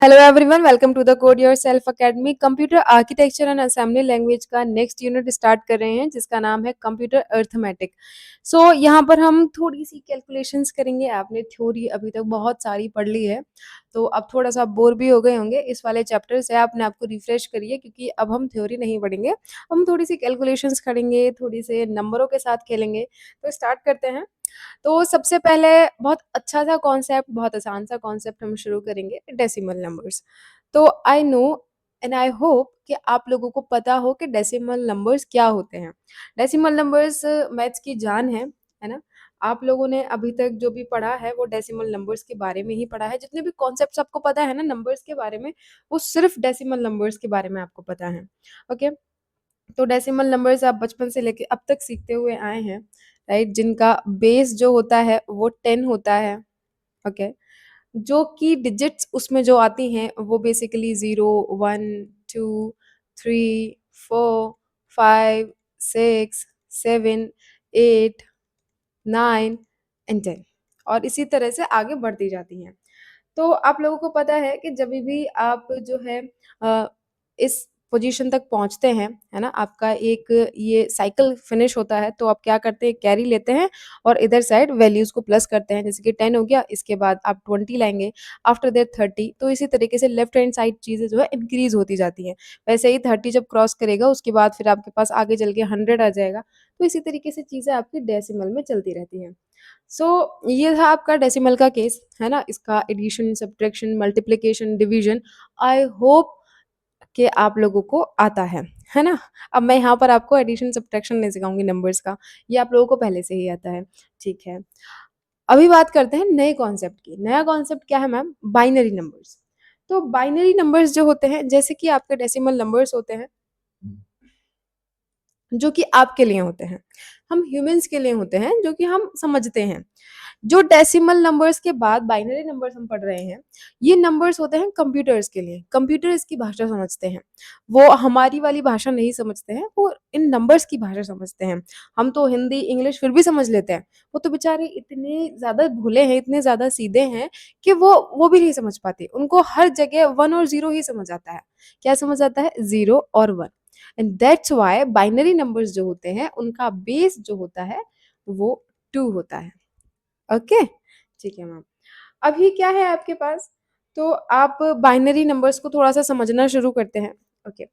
Hello everyone, welcome to the Code Yourself Academy. Computer architecture and assembly language का next unit start कर रहे हैं जिसका नाम है कंप्यूटर अर्थमेटिक। यहाँ पर हम थोड़ी सी कैलकुलेशंस करेंगे। आपने थ्योरी अभी तक बहुत सारी पढ़ ली है, तो अब थोड़ा सा बोर भी हो गए होंगे इस वाले चैप्टर से। आपने आपको रिफ्रेश करिए क्योंकि अब हम थ्योरी नहीं पढ़ेंगे, हम थोड़ी सी कैलकुलेशंस करेंगे, थोड़ी से नंबरों के साथ खेलेंगे। तो स्टार्ट करते हैं। तो सबसे पहले बहुत अच्छा सा कॉन्सेप्ट, बहुत आसान सा कॉन्सेप्ट हम शुरू करेंगे, डेसिमल नंबर्स। तो I know and I hope कि आप लोगों को पता हो कि डेसिमल नंबर्स क्या होते हैं। डेसिमल नंबर्स मैथ्स की जान है ना। आप लोगों ने अभी तक जो भी पढ़ा है वो डेसिमल नंबर्स के बारे में ही पढ़ा है। जितने भी कॉन्सेप्ट्स आपको पता है ना नंबर्स के बारे में, वो सिर्फ डेसिमल नंबर्स के बारे में आपको पता है। ओके, तो डेसिमल नंबर्स आप बचपन से लेके अब तक सीखते हुए आए हैं, राइट, जिनका बेस जो होता है वो 10 होता है। ओके, जो कि डिजिट्स उसमें जो आती हैं वो बेसिकली 0, 1, 2, 3, 4, 5, 6, 7, 8, 9 एंड 10 और इसी तरह से आगे बढ़ती जाती हैं। तो आप लोगों को पता है कि जब भी आप जो है अ, इस पोजीशन तक पहुंचते हैं, है ना, आपका एक ये साइकिल फिनिश होता है, तो आप क्या करते हैं, कैरी लेते हैं और इधर साइड वैल्यूज को प्लस करते हैं। जैसे कि 10 हो गया, इसके बाद आप 20 लाएंगे, आफ्टर दैट 30। तो इसी तरीके से लेफ्ट हैंड साइड चीजें जो है इंक्रीज होती जाती हैं। वैसे ही 30 जब क्रॉस करेगा उसके बाद फिर आपके पास आगे चल के 100 आ जाएगा। तो इसी तरीके से चीजें आपकी डेसिमल में चलती रहती हैं। सो ये था आपका डेसिमल का केस, है ना। इसका addition, subtraction, multiplication, division I hope कि आप लोगों को आता है ना। अब मैं यहाँ पर आपको एडिशन सब्ट्रैक्शन नहीं सिखाऊंगी नंबर्स का, ये आप लोगों को पहले से ही आता है। ठीक है, अभी बात करते हैं नए कॉन्सेप्ट की। नया कॉन्सेप्ट क्या है मैम? Binary numbers. तो बाइनरी नंबर्स जो होते हैं, जैसे कि आपके डेसिमल नंबर्स होते हैं जो कि आपके लिए होते हैं, हम ह्यूमंस के लिए होते हैं, जो कि हम समझते हैं। जो डेसिमल नंबर्स के बाद बाइनरी नंबर्स हम पढ़ रहे हैं, ये नंबर्स होते हैं कंप्यूटर्स के लिए। कंप्यूटर इसकी भाषा समझते हैं, वो हमारी वाली भाषा नहीं समझते हैं, वो इन नंबर्स की भाषा समझते हैं। हम तो हिंदी इंग्लिश फिर भी समझ लेते हैं, वो तो बेचारे इतने ज्यादा भोले हैं, इतने ज्यादा सीधे हैं कि वो भी नहीं समझ पाते। उनको हर जगह 1 और 0 ही समझ आता है। क्या समझ आता है? 0 और 1। And that's why binary numbers जो होते हैं उनका बेस जो होता है वो 2 होता है। ओके, ठीक है मैम। अभी क्या है आपके पास, तो आप बाइनरी नंबर्स को थोड़ा सा समझना शुरू करते हैं। ओके,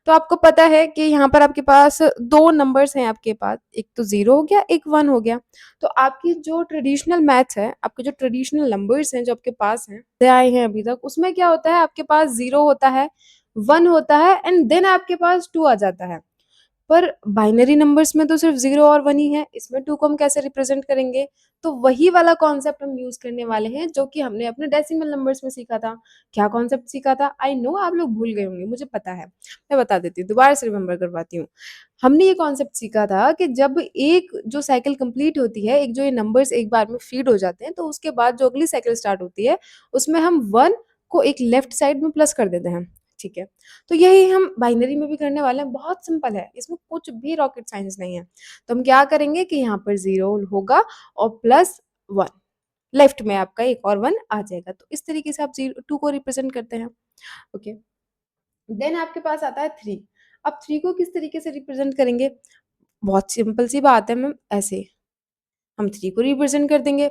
तो आपको पता है कि यहाँ पर आपके पास दो नंबर्स हैं आपके पास, एक तो 0 हो गया, एक 1 हो गया। तो आपकी जो ट्रेडिशनल मैथ्स है, आपके जो ट्रेडिशनल नंबर्स हैं जो आपके पास हैं, से आए हैं अभी तक, उसमें क्या होता है, आपके पास 0 होता है, 1 होता है एंड देन आपके पास 2 आ जाता है। पर बाइनरी नंबर्स में तो सिर्फ 0 और 1 ही है, इसमें 2 को हम कैसे रिप्रेजेंट करेंगे? तो वही वाला कॉन्सेप्ट हम यूज करने वाले हैं जो कि हमने अपने डेसिमल नंबर्स में सीखा था। क्या कॉन्सेप्ट सीखा था? आई नो आप लोग भूल गए होंगे, मुझे पता है, मैं बता देती हूँ, दोबारा से रिमेम्बर करवाती हूँ। हमने ये कॉन्सेप्ट सीखा था कि जब एक जो साइकिल कंप्लीट होती है, एक जो ये नंबर्स एक बार में फीड हो जाते हैं, तो उसके बाद जो अगली साइकिल स्टार्ट होती है उसमें हम 1 को एक लेफ्ट साइड में प्लस कर देते हैं। ठीक है, तो यही हम बाइनरी में भी करने वाले हैं। बहुत सिंपल है, इसमें कुछ भी रॉकेट साइंस नहीं है। तो हम क्या करेंगे कि यहाँ पर 0 होगा और प्लस 1, लेफ्ट में आपका एक और 1 आ जाएगा। तो इस तरीके से आप 2 को रिप्रेजेंट करते हैं। ओके, देन आपके पास आता है 3। अब 3 को किस तरीके से रिप्रेजेंट करेंगे? बहुत सिंपल सी बात है मैम, ऐसे हम 3 को रिप्रेजेंट कर देंगे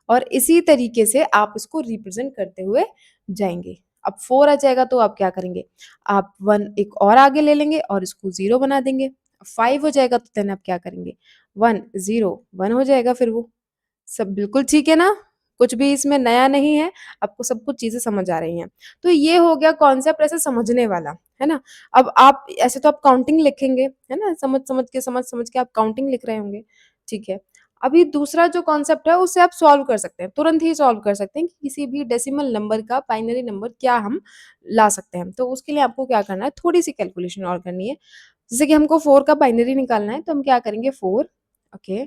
और इसी तरीके से आप इसको रिप्रेजेंट करते हुए जाएंगे। अब 4 आ जाएगा तो आप क्या करेंगे? आप 1 एक और आगे ले लेंगे और इसको 0 बना देंगे। 5 हो जाएगा तो देन आप क्या करेंगे? 1 0 1 हो जाएगा फिर वो। सब बिल्कुल ठीक है ना? कुछ भी इसमें नया नहीं है, आपको सब कुछ चीज़ें समझ आ रही हैं। तो ये हो गया कॉन्सेप्ट ऐसे समझने वाला, है ना? अब आप ऐसे तो आप काउंटिंग लिखेंगे, है ना? समझ के आप काउंटिंग लिख रहे होंगे, ठीक है। अभी दूसरा जो कॉन्सेप्ट है उससे आप सॉल्व कर सकते हैं, तुरंत ही सॉल्व कर सकते हैं कि किसी भी डेसिमल नंबर का बाइनरी नंबर क्या हम ला सकते हैं। तो उसके लिए आपको क्या करना है, थोड़ी-सी कैलकुलेशन और करनी है। जैसे कि हमको 4 का बाइनरी निकालना है, तो हम क्या करेंगे 4, ओके,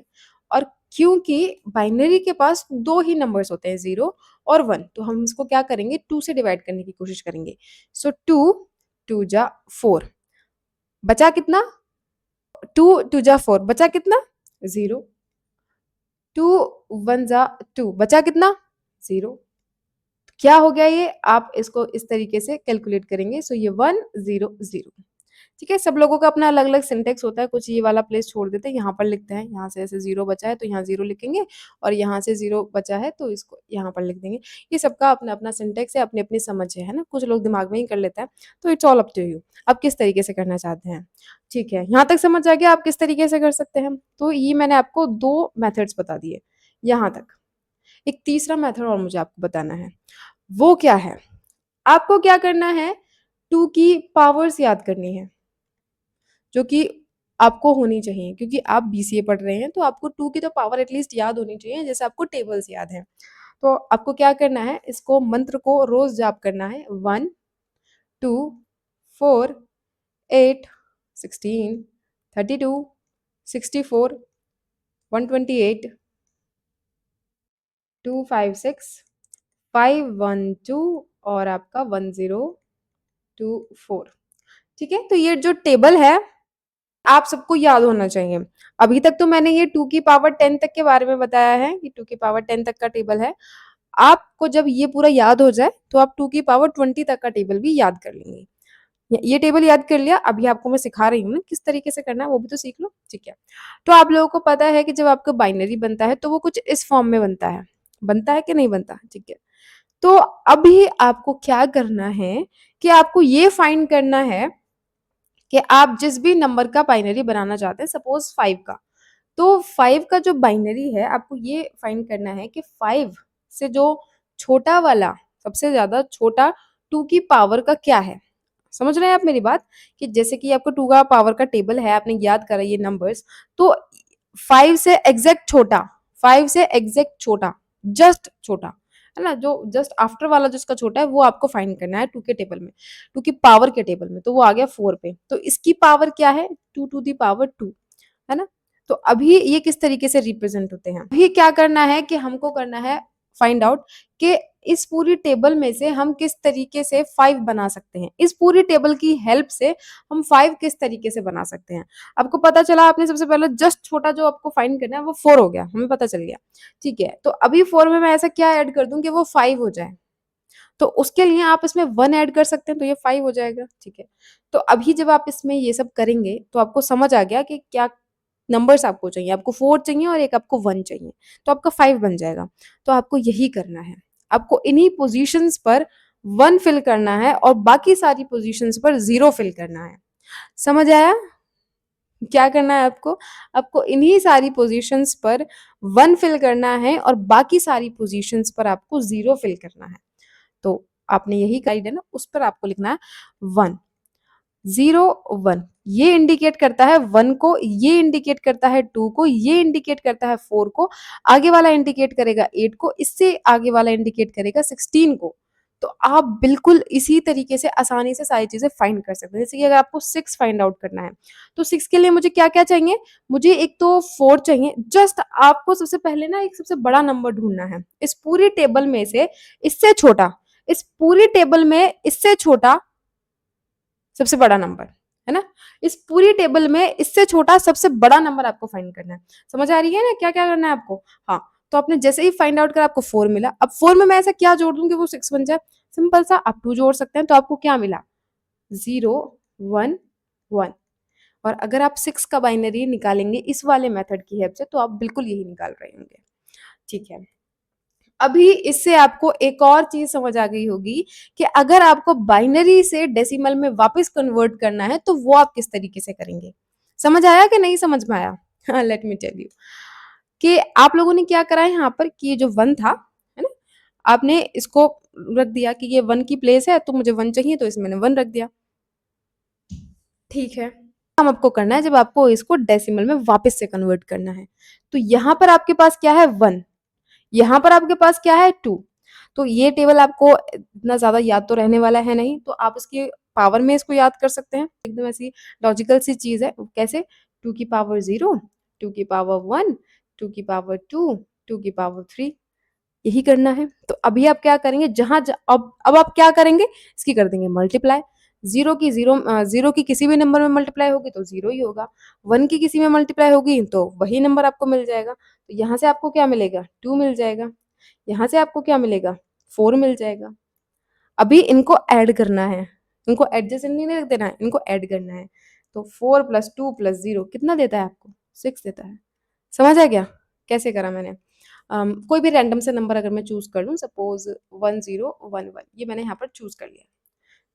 और क्योंकि बाइनरी के पास 2 ही नंबर्स होते हैं 0 और 1, तो हम इसको क्या करेंगे 2 से डिवाइड करने की कोशिश करेंगे। सो 2 2 जा 4, बचा कितना? 2 2 जा 4, बचा कितना? 0। 2 1 जा 2, बचा कितना? 0। क्या हो गया ये? आप इसको इस तरीके से कैलकुलेट करेंगे। सो ये 1 0 0। ठीक है, सब लोगों का अपना अलग-अलग सिंटेक्स होता है, कुछ ये वाला प्लेस छोड़ देते हैं, यहाँ पर लिखते हैं, यहाँ से ऐसे 0 बचा है तो यहाँ 0 लिखेंगे और यहाँ से 0 बचा है तो इसको यहाँ पर लिख देंगे। ये सबका अपना-अपना सिंटेक्स है, अपनी-अपनी समझ है ना? कुछ लोग दिमाग में ही कर लेते हैं, तो it's all up to you, आप किस तरीके से करना चाहते हैं। ठीक है, यहाँ तक समझ आ गया आप किस तरीके से कर सकते हैं? तो ये मैंने आपको 2 मेथड्स बता दिए, यहाँ तक। एक तीसरा मेथड और मुझे आपको बताना है, वो क्या है? आपको क्या करना है, 2 की पावर्स याद करनी है, जो कि आपको होनी चाहिए क्योंकि आप बीसीए पढ़ रहे हैं, तो आपको 2 की तो पावर एटलीस्ट याद होनी चाहिए, जैसे आपको टेबल्स याद हैं। तो आपको क्या करना है, इसको मंत्र को रोज़ जाप करना है। 1 2 4 8 16 32 64 128 256 512 और आपका 1024। ठीक है, तो ये जो टेबल है आप सबको याद होना चाहिए। अभी तक तो मैंने ये 2 की पावर 10 तक के बारे में बताया है कि 2 की पावर 10 तक का टेबल है। आपको जब ये पूरा याद हो जाए तो आप 2 की पावर 20 तक का टेबल भी याद कर लेंगे। ये टेबल याद कर लिया, अभी आपको मैं सिखा रही हूँ ना किस तरीके से करना है, वो भी तो सीख लो। ठीक है, तो आप लोगों को पता है कि जब आपका बाइनरी बनता है तो वो कुछ इस फॉर्म में बनता है कि नहीं बनता? ठीक है, तो अभी आपको क्या करना है कि आपको ये फाइंड करना है कि आप जिस भी नंबर का बाइनरी बनाना चाहते हैं, सपोज 5 का, तो 5 का जो बाइनरी है आपको ये फाइंड करना है कि 5 से जो छोटा वाला, सबसे ज्यादा छोटा 2 की पावर का क्या है। समझ रहे हैं आप मेरी बात? कि जैसे कि आपको 2 का पावर का टेबल है, आपने याद करा ये नंबर्स, तो 5 से एग्जैक्ट छोटा, 5 से एग्जैक्ट छोटा, जस्ट छोटा, है ना, जो जस्ट आफ्टर वाला जिसका छोटा है वो आपको फाइंड करना है 2 के टेबल में, 2 की पावर के टेबल में। तो वो आ गया 4 पे, तो इसकी पावर क्या है? 2 टू दी पावर 2, है ना? तो अभी ये किस तरीके से रिप्रेजेंट होते हैं? अभी क्या करना है कि हमको करना है फाइंड आउट कि इस पूरी टेबल में से हम किस तरीके से 5 बना सकते हैं। इस पूरी टेबल की हेल्प से हम 5 किस तरीके से बना सकते हैं। आपको पता चला, आपने सबसे पहले जस्ट छोटा जो आपको फाइंड करना है वो 4 हो गया, हमें पता चल गया। ठीक है, तो अभी 4 में मैं ऐसा क्या ऐड कर दूं कि वो 5 हो जाए। तो उसके लिए आप इसमें 1 ऐड कर सकते हैं तो ये 5 हो जाएगा। ठीक है, तो अभी जब आप इसमें ये सब करेंगे तो आपको समझ आ गया कि क्या नंबर्स आपको चाहिए। आपको 4 चाहिए और एक आपको 1 चाहिए, तो आपका 5 बन जाएगा। तो आपको यही करना है, आपको इन्हीं पोजीशंस पर 1 फिल करना है और बाकी सारी पोजीशंस पर 0 फिल करना है। समझ आया? क्या करना है आपको? आपको इन्हीं सारी पोजीशंस पर 1 फिल करना है और बाकी सारी पोजीशंस पर आपको 0 फिल करना है। तो आपने यही गाइड है ना, उस पर आपको लिखना है 1 0 1। ये इंडिकेट करता है 1 को, ये इंडिकेट करता है 2 को, ये इंडिकेट करता है 4 को, आगे वाला इंडिकेट करेगा 8 को, इससे आगे वाला इंडिकेट करेगा 16 को। तो आप बिल्कुल इसी तरीके से आसानी से सारी चीजें फाइंड कर सकते हैं। जैसे कि अगर आपको 6 फाइंड आउट करना है तो 6 के लिए मुझे क्या क्या चाहिए? मुझे एक तो 4 चाहिए। जस्ट आपको सबसे पहले ना एक सबसे बड़ा नंबर ढूंढना है इस पूरी टेबल में से, इससे छोटा, इस पूरी टेबल में इससे छोटा सबसे बड़ा नंबर, है ना? इस पूरी टेबल में इससे छोटा सबसे बड़ा नंबर आपको फाइंड करना है। समझ आ रही है ना क्या क्या करना है आपको? हाँ, तो आपने जैसे ही फाइंड आउट करा आपको 4 मिला। अब 4 में मैं ऐसा क्या जोड़ दूं कि वो 6 बन जाए? सिंपल सा, आप 2 जोड़ सकते हैं। तो आपको क्या मिला? 0 1 1। और अगर आप 6 का बाइनरी निकालेंगे इस वाले मेथड की हेल्प से तो आप बिल्कुल यही निकाल रहे होंगे। ठीक है, अभी इससे आपको एक और चीज समझ आ गई होगी कि अगर आपको बाइनरी से डेसिमल में वापस कन्वर्ट करना है तो वो आप किस तरीके से करेंगे। समझ आया कि नहीं समझ में आया? हाँ, लेट मी टेल यू कि आप लोगों ने क्या करा है यहाँ पर कि ये जो 1 था, है ना, आपने इसको रख दिया कि ये 1 की प्लेस है तो मुझे 1 चाहिए तो इसमें मैंने 1 रख दिया। ठीक है, काम आपको करना है जब आपको इसको डेसिमल में वापस से कन्वर्ट करना है, तो यहाँ पर आपके पास क्या है? 1। यहाँ पर आपके पास क्या है? 2। तो ये टेबल आपको इतना ज्यादा याद तो रहने वाला है नहीं, तो आप इसके पावर में इसको याद कर सकते हैं। एकदम ऐसी लॉजिकल सी चीज है। कैसे? 2 की पावर 0, 2 की पावर 1, 2 की पावर 2, 2 की पावर 3, यही करना है। तो अभी आप क्या करेंगे, अब आप क्या करेंगे, इसकी कर देंगे मल्टीप्लाई। जीरो की किसी भी नंबर में मल्टीप्लाई होगी तो 0 ही होगा, 1 की किसी में मल्टीप्लाई होगी तो वही नंबर आपको मिल जाएगा। तो यहाँ से आपको क्या मिलेगा? 2 मिल जाएगा। यहाँ से आपको क्या मिलेगा? 4 मिल जाएगा। अभी इनको ऐड करना है, इनको एडजेसेंट नहीं रख देना है, इनको ऐड करना है। तो 4 + 2 + 0 कितना देता है आपको? 6 देता है। समझ आ गया कैसे करा मैंने? कोई भी रैंडम सा नंबर अगर मैं चूज़ कर लूँ, सपोज़ 1011, ये मैंने यहाँ पर चूज़ कर लिया।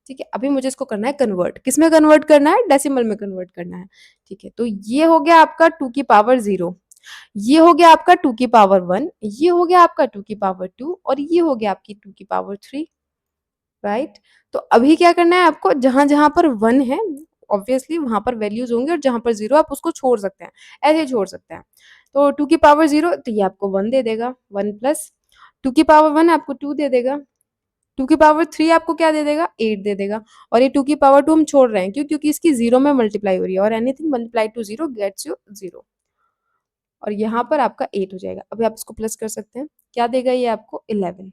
ठीक है, अभी मुझे इसको करना है कन्वर्ट। किसमें कन्वर्ट करना है? डेसिमल में कन्वर्ट करना है। ठीक है, तो ये हो गया आपका 2 की पावर 0, ये हो गया आपका 2 की पावर 1, ये हो गया आपका 2 की पावर 2 और ये हो गया आपकी 2 की पावर 3, राइट? तो अभी क्या करना है आपको? जहाँ-जहाँ पर 1 है, ऑब्वियसली वहाँ पर वैल्यूज़ होंगे और जहाँ पर 0 आप उसको छोड़ सकते हैं, ऐसे ही छोड़ सकते हैं। तो 2 की पावर 0 तो ये आपको 1 दे देगा, 1 प्लस 2 की पावर 1 आपको 2 दे देगा, 2 की पावर 3 आपको क्या दे देगा? 8 दे देगा। और ये 2 की पावर 2 हम छोड़ रहे हैं, क्यों? क्योंकि इसकी 0 में मल्टीप्लाई हो रही है और anything multiplied to 0 gets you 0, और यहाँ पर आपका 8 हो जाएगा। अभी आप इसको प्लस कर सकते हैं, क्या देगा ये आपको? 11,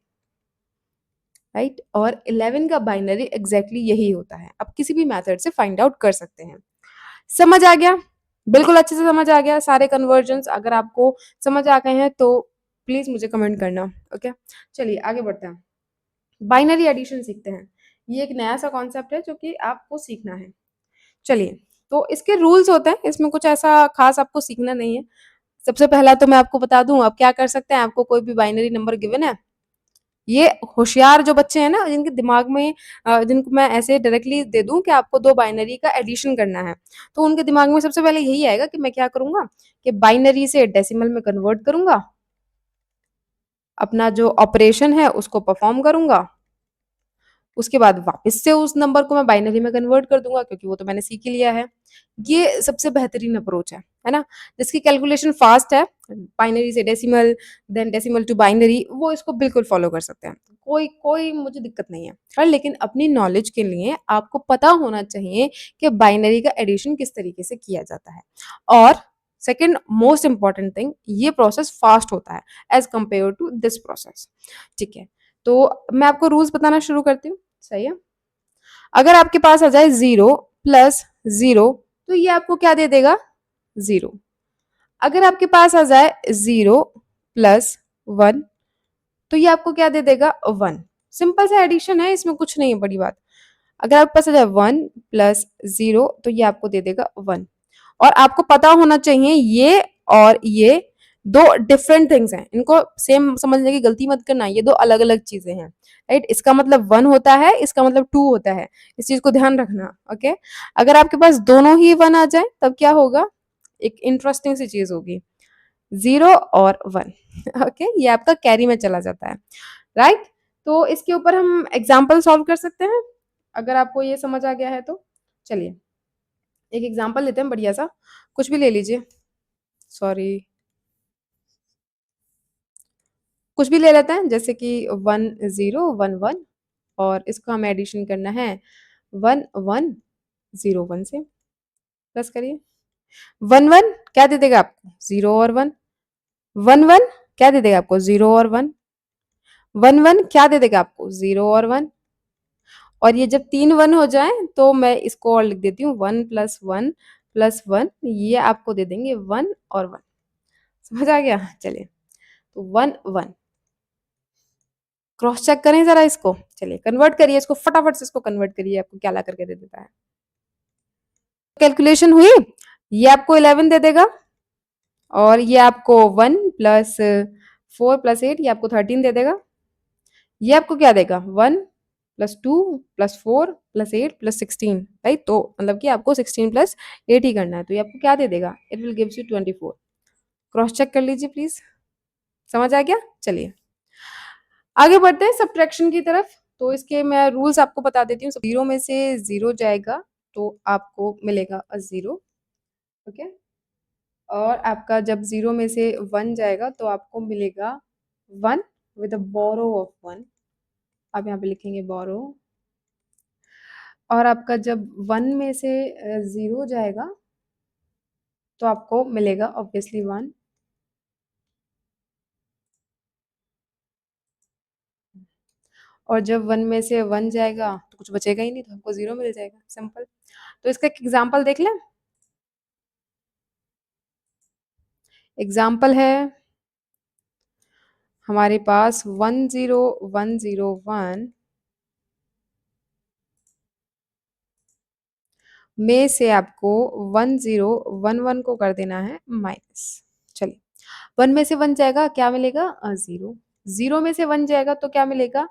राइट? और 11 का बाइनरी एग्जैक्टली यही होता है। आप किसी भी मेथड से फाइंड आउट कर सकते हैं। समझ आ गया? बिल्कुल अच्छे से समझ आ गया सारे कन्वर्जन्स। अगर आपको समझ आ गए हैं तो प्लीज मुझे कमेंट करना। ओके, चलिए आगे बढ़ते हैं। बाइनरी एडिशन सीखते हैं। ये एक नया सा कॉन्सेप्ट है जो कि आपको सीखना है। चलिए, तो इसके रूल्स होते हैं, इसमें कुछ ऐसा खास आपको सीखना नहीं है। सबसे पहला तो मैं आपको बता दूं, आप क्या कर सकते हैं। आपको कोई भी बाइनरी नंबर गिवन है, ये होशियार जो बच्चे हैं ना, जिनके दिमाग में जिनको मैं ऐसे डायरेक्टली दे दूं कि आपको दो बाइनरी का एडिशन करना है, तो उनके दिमाग में सबसे पहले यही आएगा कि मैं क्या करूंगा कि बाइनरी से डेसिमल में कन्वर्ट करूंगा, अपना जो ऑपरेशन है उसको परफॉर्म करूंगा, उसके बाद वापस से उस नंबर को मैं बाइनरी में कन्वर्ट कर दूंगा, क्योंकि वो तो मैंने सीख ही लिया है। ये सबसे बेहतरीन अप्रोच है ना? जिसकी कैलकुलेशन फास्ट है, बाइनरी से decimal, then decimal to binary, वो इसको बिल्कुल फॉलो कर सकते हैं। कोई कोई मुझे दिक्कत नहीं है। पर लेकिन अपनी नॉलेज के लिए आपको पता होना चाहिए कि बाइनरी का एडिशन किस तरीके से किया जाता है। और सेकेंड मोस्ट इंपॉर्टेंट थिंग, ये प्रोसेस फास्ट होता है as compare to this process. ठीक है, तो मैं आपको रूल्स बताना शुरू करती हूँ। सही है? अगर आपके पास आ जाए 0 + 0, तो ये आपको क्या दे देगा? 0। अगर आपके पास आ जाए 0 + 1, तो ये आपको क्या दे देगा? 1। सिंपल सा एडिशन है, इसमें कुछ नहीं है बड़ी बात। अगर आपके पास आ जाए 1 + 0, तो ये आपको दे देगा 1। और आपको पता होना चाहिए ये और ये दो डिफरेंट थिंग्स हैं, इनको सेम समझने की गलती मत करना, ये दो अलग अलग चीजें हैं, राइट? इसका मतलब 1 होता है, इसका मतलब 2 होता है, इस चीज को ध्यान रखना। ओके, अगर आपके पास दोनों ही 1 आ जाए तब क्या होगा? एक इंटरेस्टिंग सी चीज होगी, 0 और 1। ओके, ये आपका कैरी में चला जाता है, राइट? तो इसके ऊपर हम एग्जाम्पल सॉल्व कर सकते हैं, अगर आपको ये समझ आ गया है तो। चलिए एक एग्जाम्पल लेते हैं बढ़िया सा, कुछ भी ले लीजिए, सॉरी, कुछ भी ले लेते हैं, जैसे कि 1011, और इसको हमें एडिशन करना है 1101 से। प्लस करिए, 11 क्या दे देगा आपको? 0 और 1। 11 क्या दे देगा आपको? 0 और 1। 11 क्या दे देगा आपको? 0 और 1। और ये जब 3 1 हो जाए तो मैं इसको और लिख देती हूँ, 1 + 1 + 1, ये आपको दे देंगे 1 और 1। समझ आ गया? चलिए, तो 1 1 क्रॉस चेक करें जरा इसको। चलिए कन्वर्ट करिए इसको, फटाफट से इसको कन्वर्ट करिए, आपको क्या ला करके दे देता है। कैलकुलेशन हुई, ये आपको 11 दे देगा, और ये आपको 1 + 4 + 8, ये आपको 13 दे देगा। ये आपको क्या देगा? 1 + 2 + 4 + 8 + 16, राइट? तो मतलब कि आपको 16 + 8 ही करना है, तो ये आपको क्या दे देगा? It will gives you 24। Cross check कर लीजिए प्लीज। समझ आ गया? चलिए आगे बढ़ते हैं सब्ट्रैक्शन की तरफ। तो इसके मैं रूल्स आपको बता देती हूँ। 0 में से 0 जाएगा तो आपको मिलेगा 0। ओके, और आपका जब 0 में से 1 जाएगा तो आपको मिलेगा 1 विद अ बोरो ऑफ 1। आप यहाँ पे लिखेंगे बोरो। और आपका जब 1 में से 0 जाएगा तो आपको मिलेगा ऑब्वियसली 1। और जब 1 में से 1 जाएगा तो कुछ बचेगा ही नहीं, तो आपको 0 मिल जाएगा, सिंपल। तो इसका एक एग्जाम्पल देख लें। एग्जाम्पल है हमारे पास 10101 में से आपको 1011 को कर देना है माइनस। चलिए, 1 में से 1 जाएगा, क्या मिलेगा? 0। 0 में से 1 जाएगा तो क्या मिलेगा?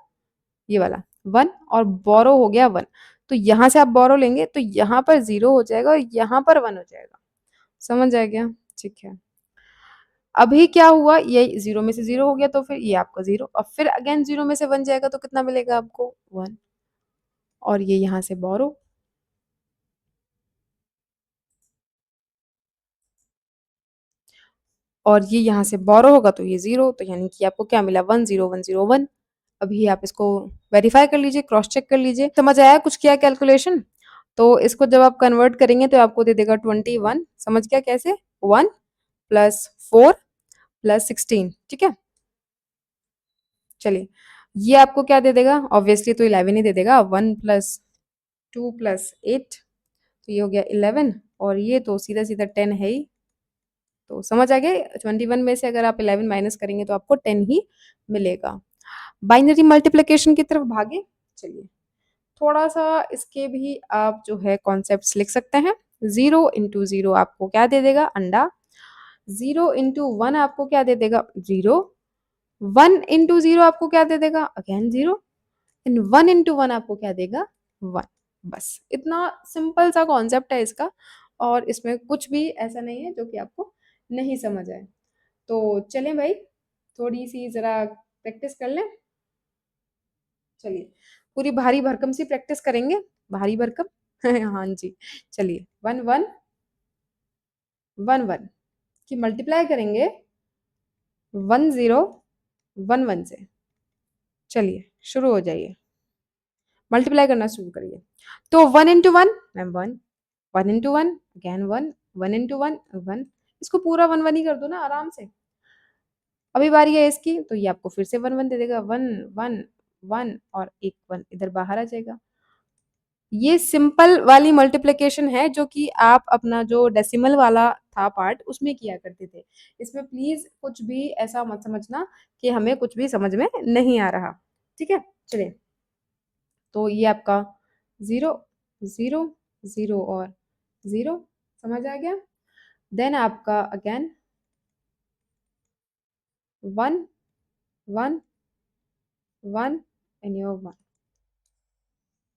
ये वाला 1, और बोरो हो गया 1। तो यहाँ से आप बोरो लेंगे तो यहाँ पर 0 हो जाएगा और यहाँ पर 1 हो जाएगा। समझ आ गया? ठीक है। अभी क्या हुआ, ये 0 में से 0 हो गया तो फिर ये आपका 0, और फिर अगेन 0 में से 1 जाएगा तो कितना मिलेगा आपको? 1, और ये यहाँ से बोरो, और ये यहाँ से बोरो होगा तो ये 0, तो यानी कि आपको क्या मिला? 10101। अभी आप इसको वेरीफाई कर लीजिए, क्रॉस चेक कर लीजिए। समझ आया कुछ किया कैलकुलेशन? तो इसको जब आप कन्वर्ट करेंगे तो आपको दे देगा 21। समझ गया कैसे? 1 प्लस 4 प्लस 16, ठीक है। चलिए, ये आपको क्या दे देगा? ऑब्वियसली तो 11 ही दे देगा। 1 प्लस 2 प्लस 8, तो ये हो गया 11, और ये तो सीधा सीधा 10 है ही। तो समझ आ गया, 21 में से अगर आप 11 माइनस करेंगे तो आपको 10 ही मिलेगा। बाइनरी मल्टीप्लिकेशन की तरफ भागे। चलिए, थोड़ा सा इसके भी आप जो है कॉन्सेप्ट्स लिख सकते हैं। 0 इंटू 0 आपको क्या दे देगा? अंडा। 0 इंटू 1 आपको क्या दे देगा? 0। 1 इंटू 0 आपको क्या दे देगा? अगेन 0। एंड 1 इंटू 1 आपको क्या देगा? 1। बस इतना सिंपल सा कॉन्सेप्ट है इसका, और इसमें कुछ भी ऐसा नहीं है जो कि आपको नहीं समझ आए। तो चलें भाई, थोड़ी सी ज़रा प्रैक्टिस कर लें। चलिए, पूरी भारी भरकम सी प्रैक्टिस करेंगे, भारी भरकम। हाँ जी, चलिए, 1 1 1 1 की मल्टीप्लाई करेंगे 1 0 1 1 से। चलिए, शुरू हो जाइए, मल्टीप्लाई करना शुरू करिए। तो 1 into 1 ma'am 1, 1 into 1 again 1, 1 into 1 1। इसको पूरा 1 1 ही कर दो ना आराम से। अभी बारी है इसकी, तो ये आपको फिर से 1 1 दे देगा। 1 1 1 और एक 1 इधर बाहर आ जाएगा। ये सिंपल वाली मल्टीप्लिकेशन है जो कि आप अपना जो डेसिमल वाला था पार्ट उसमें किया करते थे। इसमें प्लीज कुछ भी ऐसा मत समझना कि हमें कुछ भी समझ में नहीं आ रहा। ठीक है, चलिए, तो ये आपका 0 0 0 और 0 समझ आ गया। देन आपका अगेन 1 1 1 एंड योर 1,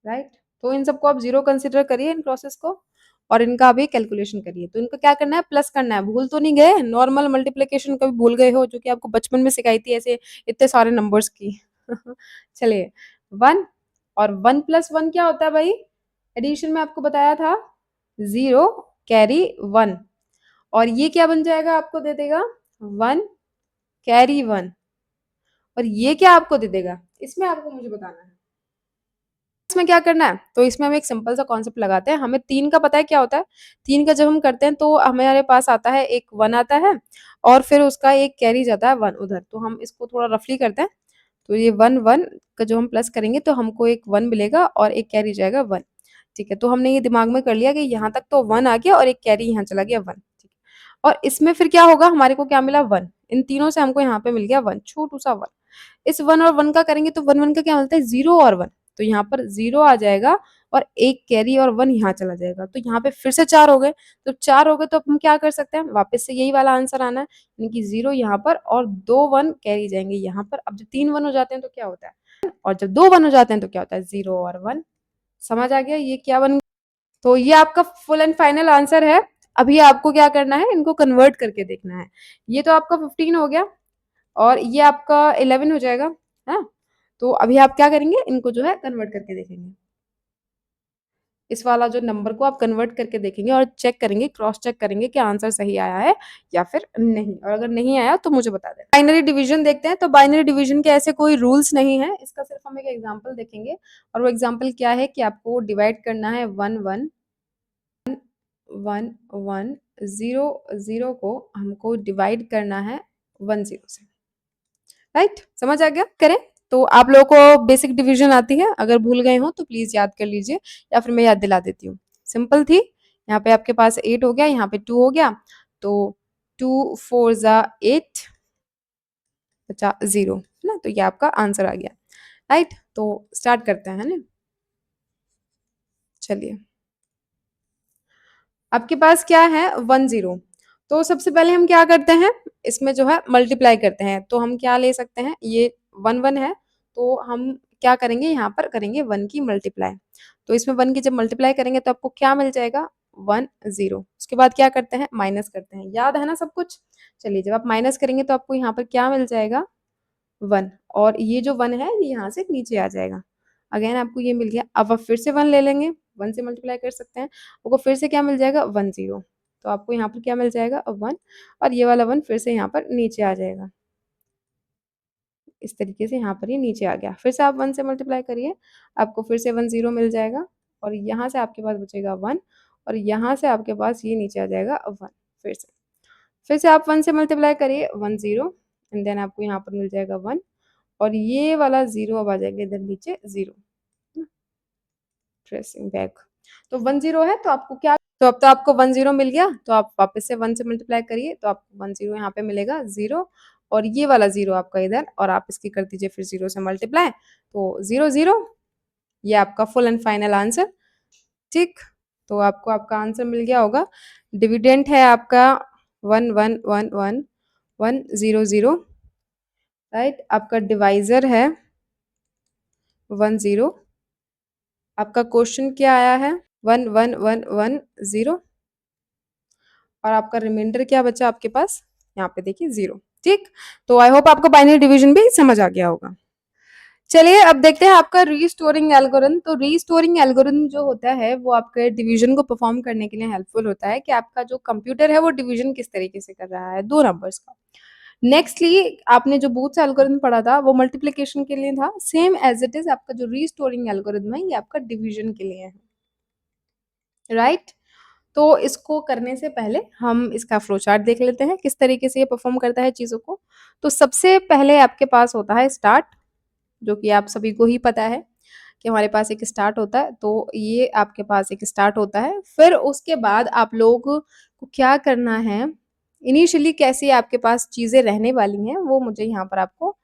राइट। तो इन सबको आप 0 कंसिडर करिए, इन प्रोसेस को, और इनका अभी कैलकुलेशन करिए। तो इनको क्या करना है? प्लस करना है। भूल तो नहीं गए? नॉर्मल मल्टीप्लिकेशन कभी भूल गए हो, जो कि आपको बचपन में सिखाई थी ऐसे इतने सारे नंबर्स की? चलिए, 1, और 1 प्लस 1 क्या होता है भाई? एडिशन में आपको बताया था 0 कैरी 1, और ये क्या बन जाएगा? आपको दे देगा 1 कैरी 1, और ये क्या आपको दे देगा? इसमें आपको मुझे बताना है इसमें क्या करना है। तो इसमें हम एक सिंपल सा कॉन्सेप्ट लगाते हैं। हमें 3 का पता है क्या होता है। 3 का जब हम करते हैं तो हमारे पास आता है एक 1 आता है, और फिर उसका एक कैरी जाता है 1 उधर। तो हम इसको थोड़ा रफली करते हैं। तो ये 1 1 का जो हम प्लस करेंगे तो हमको एक 1 मिलेगा और एक कैरी जाएगा 1। ठीक है, तो हमने ये दिमाग में कर लिया कि यहाँ तक तो 1 आ गया और एक कैरी यहाँ चला गया 1। ठीक है, और इसमें फिर क्या होगा? हमारे को क्या मिला? 1। इन तीनों से हमको यहाँ पे मिल गया 1, छोटू सा 1। इस 1 और 1 का करेंगे तो 1 1 का क्या मिलता है? 0 और 1। तो यहाँ पर 0 आ जाएगा और एक कैरी और 1 यहाँ चला जाएगा। तो यहाँ पे फिर से 4 हो गए। तो 4 हो गए तो अब हम क्या कर सकते हैं? वापस से यही वाला आंसर आना है, यानी कि 0 यहाँ पर और 2 1 कैरी जाएंगे यहाँ पर। अब जब 3 1 हो जाते हैं तो क्या होता है? और जब 2 1 हो जाते हैं तो क्या होता है? 0 और 1। समझ आ गया ये क्या बन गया? तो ये आपका फुल एंड फाइनल आंसर है। अभी आपको क्या करना है? इनको कन्वर्ट करके देखना है। ये तो आपका 15 हो गया और ये आपका 11 हो जाएगा, हाँ। तो अभी आप क्या करेंगे? इनको जो है कन्वर्ट करके देखेंगे। इस वाला जो नंबर को आप कन्वर्ट करके देखेंगे और चेक करेंगे, क्रॉस चेक करेंगे कि आंसर सही आया है या फिर नहीं, और अगर नहीं आया तो मुझे बता दें। बाइनरी डिवीजन देखते हैं। तो बाइनरी डिवीजन के ऐसे कोई रूल्स नहीं है, इसका सिर्फ हम एक एग्जांपल देखेंगे, और वो एग्जांपल क्या है कि आपको डिवाइड करना है 1 1 1 1 0 0 को हमको डिवाइड करना है 1 0 से, राइट। समझ आ गया? करें तो आप लोगों को बेसिक डिवीजन आती है, अगर भूल गए हो तो प्लीज याद कर लीजिए, या फिर मैं याद दिला देती हूँ। सिंपल थी। यहाँ पे आपके पास 8 हो गया, यहाँ पे 2 हो गया, तो 2 4 ज़ा 8, 0 है ना, तो ये आपका आंसर आ गया। राइट, तो स्टार्ट करते हैं ना। चलिए, आपके पास क्या है 10। तो सबसे पहले हम क्या करते हैं, इसमें जो है मल्टीप्लाई करते हैं। तो हम क्या ले सकते हैं, ये 1 है, तो हम क्या करेंगे, यहाँ पर करेंगे 1 की मल्टीप्लाई। तो इसमें 1 की जब मल्टीप्लाई करेंगे तो आपको क्या मिल जाएगा, 10। उसके बाद क्या करते हैं, माइनस करते हैं। याद है ना सब कुछ। चलिए, जब आप माइनस करेंगे तो आपको यहाँ पर क्या मिल जाएगा, 1। और ये जो 1 है ये यहाँ से नीचे आ जाएगा। अगेन आपको ये मिल गया। अब आप फिर से 1 ले लेंगे, 1 से मल्टीप्लाई कर सकते हैं, आपको फिर से क्या मिल जाएगा, 10। तो आपको यहाँ पर क्या मिल जाएगा, 1, और ये वाला 1 फिर से यहाँ पर नीचे आ जाएगा। इस तरीके से यहाँ पर ये नीचे आ गया। फिर से आप 1 से मल्टीप्लाई करिए, आपको फिर से 10 मिल जाएगा, और यहाँ से आपके पास बचेगा 1, और यहाँ से आपके पास ये नीचे आ जाएगा 1। फिर से आप 1 से मल्टीप्लाई करिए, 10, एंड देन आपको यहाँ पर मिल जाएगा 1, और ये वाला 0 अब आ जाएगा इधर नीचे 0। Tracing back. तो 10 है, तो आपको क्या, तो अब तो आपको 10 मिल गया, तो आप वापस से 1 से मल्टीप्लाई करिए, तो आपको 10 यहाँ पे मिलेगा 0, और ये वाला 0 आपका इधर, और आप इसकी कर दीजिए फिर 0 से मल्टीप्लाई, तो 0 0, ये आपका फुल एंड फाइनल आंसर। ठीक, तो आपको आपका आंसर मिल गया होगा। डिविडेंड है आपका 1 1 1 1 1 0 0। राइट, आपका डिवाइजर है 10। आपका क्वेश्चन क्या आया है, 1 1 1 1 0, और आपका रिमाइंडर क्या बचा आपके पास, यहाँ पे देखिए 0। ठीक, तो आई होप आपको बाइनरी डिवीजन भी समझ आ गया होगा। चलिए, अब देखते हैं आपका रीस्टोरिंग एल्गोरिथम। तो रीस्टोरिंग एल्गोरिथम जो होता है वो आपके डिवीजन को परफॉर्म करने के लिए हेल्पफुल होता है, कि आपका जो कंप्यूटर है वो डिवीजन किस तरीके से कर रहा है दो नंबर्स का। नेक्स्टली, आपने जो बूथ्स एल्गोरिथम पढ़ा था वो मल्टीप्लिकेशन के लिए था। सेम एज इट इज आपका जो रीस्टोरिंग एल्गोरिथम है ये आपका डिवीजन के लिए है। राइट, तो इसको करने से पहले हम इसका फ्लो चार्ट देख लेते हैं, किस तरीके से ये परफॉर्म करता है चीज़ों को। तो सबसे पहले आपके पास होता है स्टार्ट, जो कि आप सभी को ही पता है कि हमारे पास एक स्टार्ट होता है। तो ये आपके पास एक स्टार्ट होता है, फिर उसके बाद आप लोग को क्या करना है, इनिशियली कैसी आपके पास चीज़ें रहने वाली हैं वो मुझे यहाँ पर आपको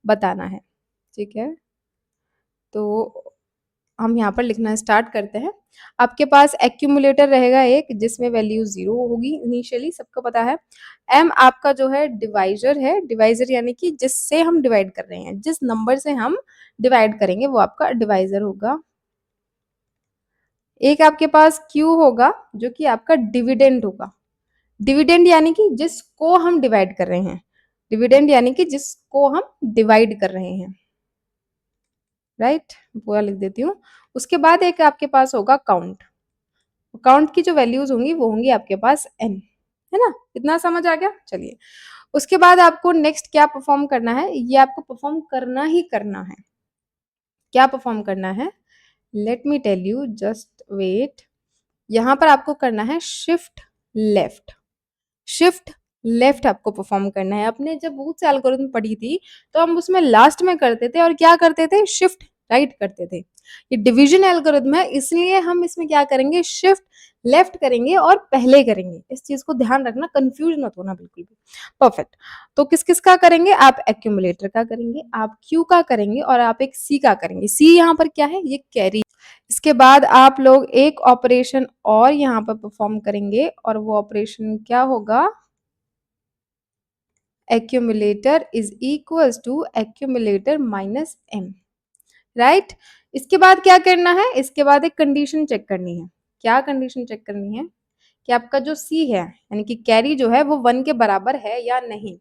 बताना है। ठीक है, तो हम यहाँ पर लिखना स्टार्ट करते हैं। आपके पास एक्यूमुलेटर रहेगा एक, जिसमें वैल्यू 0 होगी इनिशियली, सबको पता है। एम आपका जो है डिवाइजर है, डिवाइजर यानी कि जिससे हम डिवाइड कर रहे हैं, जिस नंबर से हम डिवाइड करेंगे वो आपका डिवाइजर होगा। एक आपके पास क्यू होगा जो कि आपका डिविडेंड होगा। डिविडेंड यानी कि जिसको हम डिवाइड कर रहे हैं, डिविडेंड यानी कि जिसको हम डिवाइड कर रहे हैं। राइट, पूरा लिख देती हूँ। उसके बाद एक आपके पास होगा काउंट। काउंट की जो वैल्यूज होंगी वो होंगी आपके पास n, है ना। इतना समझ आ गया। चलिए, उसके बाद आपको नेक्स्ट क्या परफॉर्म करना है, ये आपको परफॉर्म करना ही करना है। क्या परफॉर्म करना है, let me tell you, just wait. यहाँ पर आपको करना है शिफ्ट लेफ्ट। शिफ्ट लेफ्ट आपको परफॉर्म करना है। अपने जब बूथ एल्गोरिथम पढ़ी थी तो हम उसमें लास्ट में करते थे और क्या करते थे, शिफ्ट राइट करते थे। ये डिवीजन एल्गोरिथम है, इसलिए हम इसमें क्या करेंगे, शिफ्ट लेफ्ट करेंगे और पहले करेंगे। इस चीज को ध्यान रखना, कंफ्यूज मत होना बिल्कुल भी। परफेक्ट, तो किस किस का करेंगे, आप एक्यूमुलेटर का करेंगे, आप क्यू का करेंगे, और आप एक सी का करेंगे। सी यहाँ पर क्या है, ये कैरी। इसके बाद आप लोग एक ऑपरेशन और यहाँ पर परफॉर्म करेंगे, और वो ऑपरेशन क्या होगा, accumulator is equals to accumulator minus m। Right, इसके बाद क्या करना है, इसके बाद एक कंडीशन चेक करनी है। क्या कंडीशन चेक करनी है, कि आपका जो C है यानी कि कैरी जो है वो 1 के बराबर है या नहीं।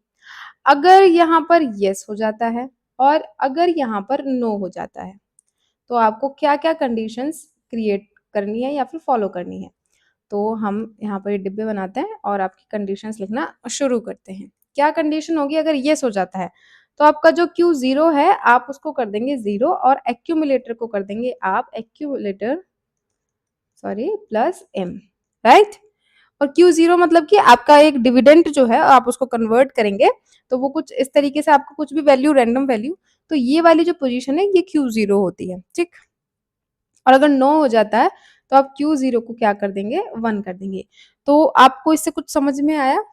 अगर यहाँ पर yes हो जाता है और अगर यहाँ पर no हो जाता है, तो आपको क्या क्या कंडीशंस क्रिएट करनी है या फिर फॉलो करनी है। तो हम यहाँ पर ये डिब्बे बनाते हैं और आपकी कंडीशंस लिखना शुरू करते हैं। क्या कंडीशन होगी, अगर येस हो जाता है तो आपका जो क्यू 0 है आप उसको कर देंगे 0, और एक्यूमुलेटर को कर देंगे आप एक्यूमुलेटर प्लस m। राइट, और क्यू 0 मतलब कि आपका एक डिविडेंड जो है आप उसको कन्वर्ट करेंगे, तो वो कुछ इस तरीके से आपको कुछ भी वैल्यू, रैंडम वैल्यू, तो ये वाली जो पोजीशन है ये क्यू 0 होती है। ठीक, और अगर नो हो जाता है तो आप क्यू 0 को क्या कर देंगे, 1 कर देंगे। तो आपको इससे कुछ समझ में आया।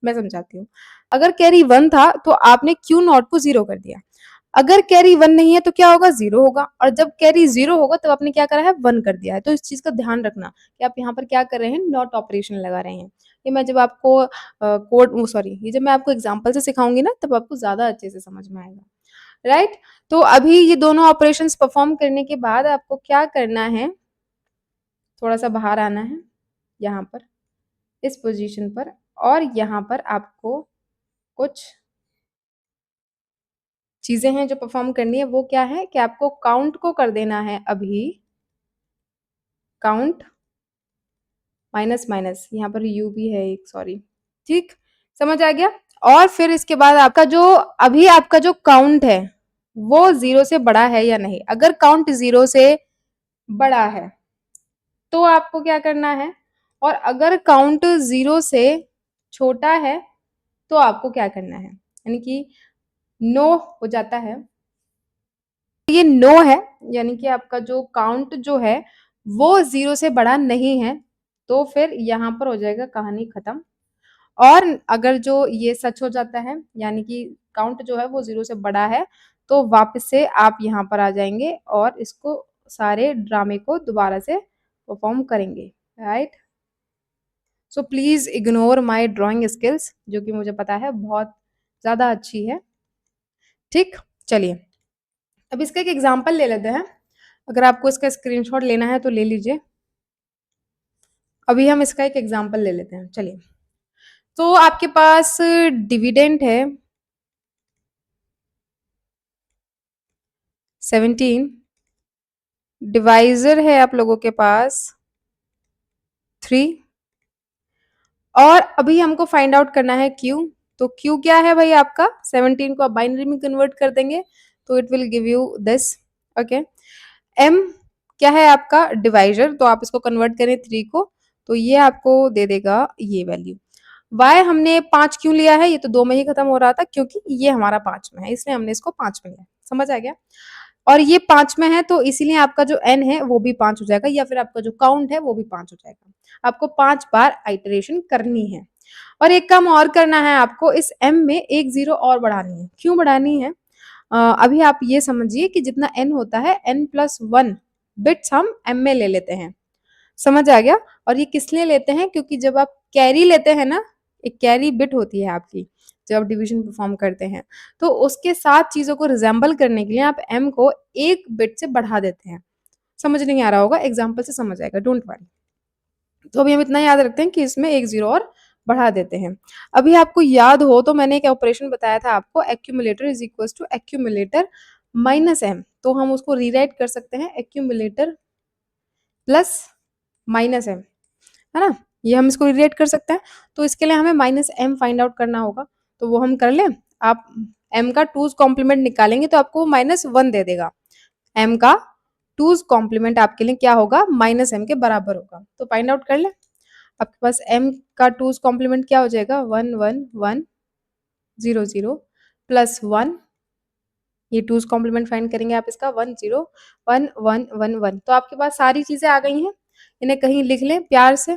मैं समझाती हूँ। अगर कैरी 1 था तो आपने क्यू नॉट को 0 कर दिया। अगर कैरी 1 नहीं है तो क्या होगा? 0 होगा, और जब कैरी 0 होगा तब आपने क्या करा है? 1 कर दिया है। तो इस चीज़ का ध्यान रखना कि आप यहाँ पर क्या कर रहे हैं? नॉट ऑपरेशन लगा रहे हैं। ये मैं जब आपको ये जब मैं आपको एग्ज़ाम्पल से सिखाऊँगी ना तब आपको ज़्यादा अच्छे से समझ में आएगा, राइट? तो अभी ये दोनों ऑपरेशंस परफ़ॉर्म करने के बाद आपको क्या करना है? थोड़ा-सा बाहर आना है, यहाँ पर, इस पोज़ीशन पर, और यहाँ पर आपको कुछ चीज़ें हैं जो परफ़ॉर्म करनी है। वो क्या है कि आपको काउंट को कर देना है अभी, काउंट माइनस माइनस, यहाँ पर यू भी है एक, सॉरी, ठीक? समझ आ गया? और फिर इसके बाद आपका जो काउंट है वो 0 से बड़ा है या नहीं? अगर काउंट 0 से बड़ा है तो आपको क्या करना है, और अगर काउंट 0 से छोटा है तो आपको क्या करना है? यानी कि नो हो जाता है। ये नो है, यानी कि आपका जो काउंट जो है वो 0 से बड़ा नहीं है, तो फिर यहाँ पर हो जाएगा कहानी खत्म। और अगर जो ये सच हो जाता है, यानी कि काउंट जो है वो 0 से बड़ा है, तो वापस से आप यहाँ पर आ जाएँगे और इसको सारे ड्रामे को दोबारा से परफ़ॉर्म करेंगे, right? So please ignore my drawing skills, जो कि मुझे पता है बहुत ज़्यादा अच्छी है, ठीक? चलिए, अब इसका एक एग्ज़ाम्पल ले लेते हैं। अगर आपको इसका स्क्रीनशॉट लेना है तो ले लीजिए। अभी हम इसका एक एग्ज़ाम्पल ले लेते हैं, चलिए। तो आपके पास डिविडेंड है 17, डिवाइज़र है आप लोगों के पास 3, और अभी हमको फाइंड आउट करना है क्यू। तो क्यू क्या है भाई आपका? 17 को आप बाइनरी में कन्वर्ट कर देंगे तो it will give you this, okay. M क्या है आपका? डिवाइज़र, तो आप इसको कन्वर्ट करें 3 को तो ये आपको दे देगा ये वैल्यू। वाई हमने 5 क्यों लिया है? ये तो 2 में ही खत्म हो रहा था क्योंकि ये हमारा 5 में है, इसलिए हमने इसको 5 में लिया। समझ आ गया? और ये 5 में है तो इसीलिए आपका जो n है वो भी 5 हो जाएगा, या फिर आपका जो काउंट है वो भी 5 हो जाएगा। आपको 5 बार आइटरेशन करनी है। और एक काम और करना है आपको, इस m में एक ज़ीरो और बढ़ानी है। क्यों बढ़ानी है? अभी आप ये समझिए कि जितना n होता है n+1 बिट्स हम m में ले लेते हैं। समझ आ गया? और ये किस लिए लेते हैं? क्योंकि जब आप कैरी लेते हैं ना, एक कैरी बिट होती है आपकी, जब आप डिवीजन परफॉर्म करते हैं, तो उसके साथ चीज़ों को रिज़ेम्बल करने के लिए आप m को 1 बिट से बढ़ा देते हैं। समझ नहीं आ रहा होगा, एग्ज़ाम्पल से समझ आएगा, डोंट वरी। तो अभी हम इतना याद रखते हैं कि इसमें 1 ज़ीरो और बढ़ा देते हैं। अभी आपको याद हो तो मैंने एक ऑपरेशन बताया था आपको, accumulator is equals to accumulator minus m, तो हम उसको रीराइट कर सकते हैं एक्यूमुलेटर प्लस माइनस m, है ना? ये हम इसको रिलेट कर सकते हैं। तो इसके लिए हमें माइनस m फाइंड आउट करना होगा, तो वो हम कर लें। आप m का 2's कॉम्प्लीमेंट निकालेंगे तो आपको -1 दे देगा। m का 2's कॉम्प्लीमेंट आपके लिए क्या होगा? -m के बराबर होगा। तो फाइंड आउट कर लें। आपके पास m का 2's कॉम्प्लीमेंट क्या हो जाएगा? 1 1 1 0 0 प्लस 1, ये 2's कॉम्प्लीमेंट फाइंड करेंगे आप इसका, 1 0 1 1 1 1। तो आपके पास सारी चीज़ें आ गई हैं। इन्हें कहीं लिख लें प्यार से।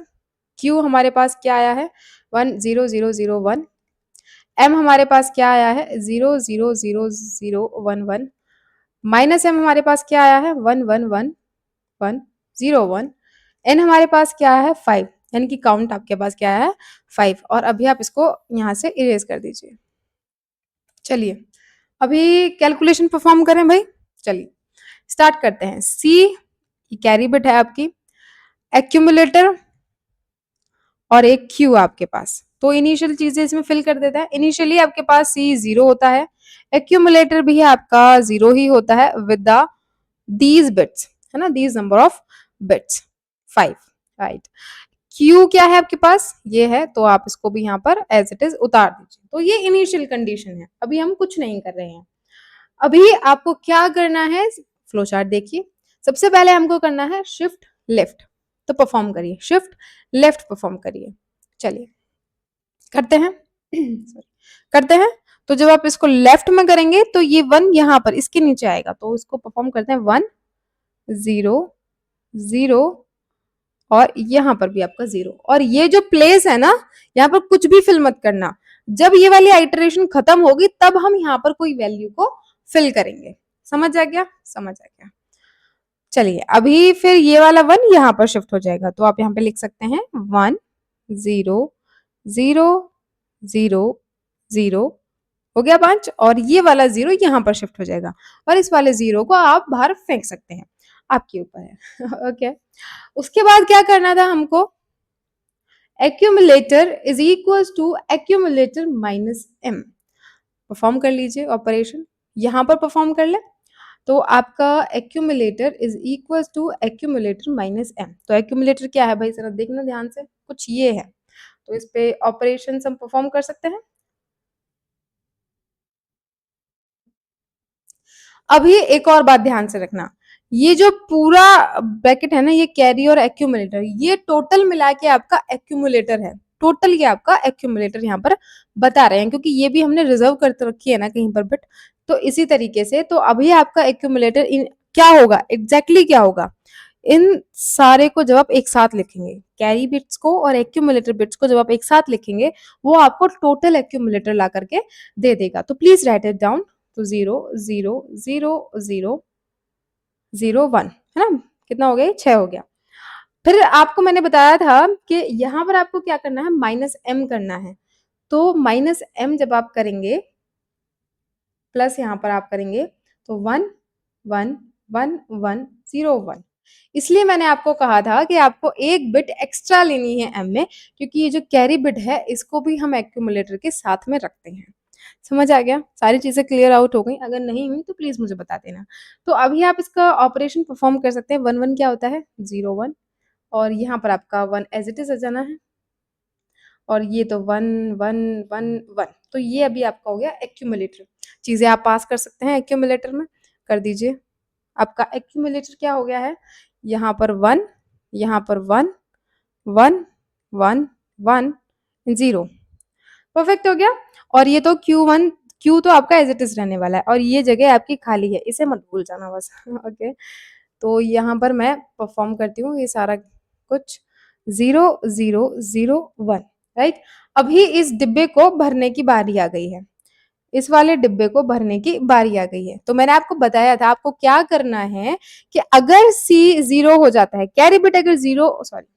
Q हमारे पास क्या आया है? 1 0 0 0 1। M हमारे पास क्या आया है? 0 0 0 0 1 1। माइनस M हमारे पास क्या आया है? 1 1 1 1 0 1। N हमारे पास क्या है? 5, यानी कि काउंट आपके पास क्या है? 5। और अभी आप इसको यहाँ से इरेज कर दीजिए। चलिए, अभी कैलकुलेशन परफॉर्म करें भाई। चलिए स्टार्ट करते हैं। C कैरी बिट है आपकी, एक्यूमुलेटर और एक क्यू आपके पास। तो इनिशियल चीजें इसमें फिल कर देता है। इनिशियली आपके पास सी 0 होता है, एक्यूमुलेटर भी आपका 0 ही होता है विद द दीज बिट्स, है ना, these number of bits 5, right. Q क्या है आपके पास? ये है, तो आप इसको भी यहाँ पर एज इट इज उतार दीजिए। तो ये इनिशियल कंडीशन है, अभी हम कुछ नहीं कर रहे हैं। अभी आपको क्या करना है? फ्लो चार्ट देखिए। सबसे पहले हमको करना है शिफ्ट लेफ्ट, तो परफॉर्म करिए, शिफ्ट लेफ्ट परफॉर्म करिए। चलिए करते हैं सॉरी, करते हैं। तो जब आप इसको लेफ्ट में करेंगे तो ये 1 यहाँ पर इसके नीचे आएगा, तो इसको परफॉर्म करते हैं 1 0 0 और यहाँ पर भी आपका 0 और ये जो प्लेस है ना, यहाँ पर कुछ भी फिल मत करना। जब ये वाली आइटरेशन खत्म होगी तब हम यहाँ पर कोई वैल्यू को फिल करेंगे। समझ आ गया? समझ आ गया। चलिए अभी फिर ये वाला 1 यहाँ पर शिफ्ट हो जाएगा, तो आप यहाँ पे लिख सकते हैं 1 0 0 0 0 हो गया 5 और ये वाला 0 यहाँ पर शिफ्ट हो जाएगा और इस वाले 0 को आप बाहर फेंक सकते हैं, आपके ऊपर है। ओके, उसके बाद क्या करना था हमको, accumulator is equal to accumulator minus M. Perform कर लीजिए ऑपरेशन, यहाँ पर परफॉर्म कर ले तो आपका accumulator is equal to accumulator minus M. तो एक्यूमुलेटर क्या है भाई, जरा देखना ध्यान से, कुछ ये है, तो इस पे ऑपरेशन हम परफॉर्म कर सकते हैं। अभी एक और बात ध्यान से रखना, ये जो पूरा ब्रैकेट है ना, ये कैरी और एक्यूमुलेटर, ये टोटल मिला के आपका एक्यूमुलेटर है। टोटल ये आपका एक्यूमुलेटर यहाँ पर बता रहे हैं, क्योंकि ये भी हमने रिजर्व कर रखी है ना कहीं पर बिट, तो इसी तरीके से तो अभी आपका एक्यूमुलेटर क्या होगा, एग्जैक्टली क्या होगा, इन सारे को जब आप एक साथ लिखेंगे, कैरी बिट्स को और एक्यूमुलेटर बिट्स को जब आप एक साथ लिखेंगे, वो आपको टोटल एक्यूमुलेटर ला करके दे देगा। तो प्लीज राइट इट डाउन। तो 0 0 0 0 0 1 है ना, कितना हो गया, 6 हो गया। फिर आपको मैंने बताया था कि यहाँ पर आपको क्या करना है, माइनस एम करना है। तो माइनस एम जब आप करेंगे, प्लस यहाँ पर आप करेंगे, तो 1 1 1 1 0 1। इसलिए मैंने आपको कहा था कि आपको एक बिट एक्स्ट्रा लेनी है एम में, क्योंकि ये जो कैरी बिट है इसको भी हम एक्यूमुलेटर के साथ में रखते हैं। समझ आ गया? सारी चीजें क्लियर आउट हो गई? अगर नहीं हुई तो प्लीज मुझे बता देना। तो अभी आप इसका ऑपरेशन परफॉर्म कर सकते हैं। 1 1 क्या होता है, 0 1, और यहाँ पर आपका 1 एज इट इज आ जाना है, और ये तो 1 1 1 1। तो ये अभी आपका हो गया एक्यूमुलेटर। चीजें आप पास कर सकते हैं एक्यूमुलेटर में, कर दीजिए। आपका एक्यूमुलेटर क्या हो गया है, यहाँ पर 1, यहाँ पर 1 1 1 1 0। परफेक्ट हो गया। और ये तो Q1, Q तो आपका एज इट इज रहने वाला है और ये जगह आपकी खाली है, इसे मत भूल जाना बस। ओके, तो यहाँ पर मैं परफॉर्म करती हूँ ये सारा कुछ, 0 0 0 1, राइट। अभी इस डिब्बे को भरने की बारी आ गई है, इस वाले डिब्बे को भरने की बारी आ गई है। तो मैंने आपको बताया था आपको क्या करना है, कि अगर C 0 हो जाता है, कैरी बिट अगर 0, सॉरी,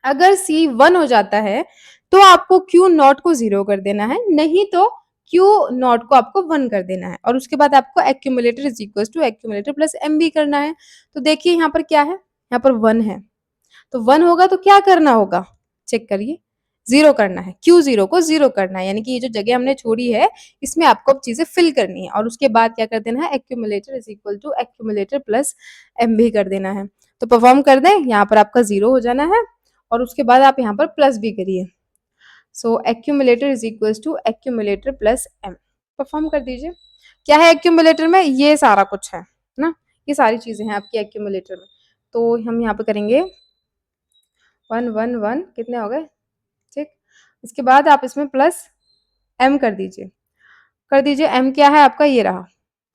अगर C 1 हो जाता है तो आपको Q नॉट को 0 कर देना है, नहीं तो Q नॉट को आपको 1 कर देना है, और उसके बाद आपको accumulator is equal to accumulator plus M भी करना है। तो देखिए यहाँ पर क्या है, यहाँ पर 1 है, तो 1 होगा तो क्या करना होगा, चेक करिए, 0 करना है, Q0 को 0 करना है, यानी कि ये जो जगह हमने छोड़ी है इसमें आपको अब चीजें फिल करनी है, और उसके बाद क्या कर देना है, accumulator is equal to accumulator plus M भी कर देना है। तो परफॉर्म कर दें, यहाँ पर आपका 0 हो जाना है और उसके बाद आप यहाँ पर प्लस भी करिए। So accumulator is equal to accumulator plus M. Perform कर दीजिए। क्या है एक्यूमुलेटर में, ये सारा कुछ है ना, ये सारी चीजें हैं आपकी एक्यूमुलेटर में। तो हम यहाँ पे करेंगे 1 1 1, कितने हो गए, ठीक। इसके बाद आप इसमें प्लस एम कर दीजिए, कर दीजिए। एम क्या है आपका, ये रहा,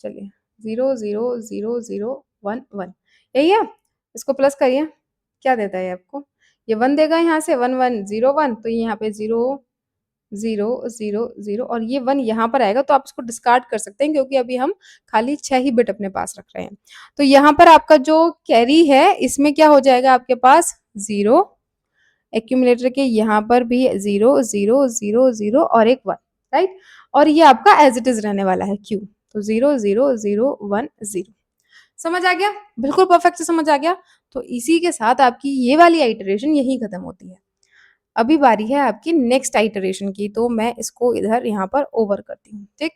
चलिए 0 0 0 0 1 1, यही है। इसको प्लस करिए, क्या देता है आपको, ये 1 देगा, यहाँ से 1 1 0 1, तो यहाँ पे 0 0 0 0 और ये 1 यहाँ पर आएगा, तो आप इसको डिस्कार्ड कर सकते हैं क्योंकि अभी हम खाली 6 ही बिट अपने पास रख रहे हैं। तो यहाँ पर आपका जो कैरी है इसमें क्या हो जाएगा आपके पास 0, एक्यूमुलेटर के यहाँ पर भी 0 0 0 0 और एक 1, राइट। और ये आपका एज इट इज रहने वाला है Q, तो 0 0 0 1 0। समझ आ गया, बिल्कुल परफेक्ट से समझ आ गया। तो इसी के साथ आपकी ये वाली आइटरेशन यही खत्म होती है। अभी बारी है आपकी नेक्स्ट आइटरेशन की, तो मैं इसको इधर यहाँ पर ओवर करती हूँ, ठीक।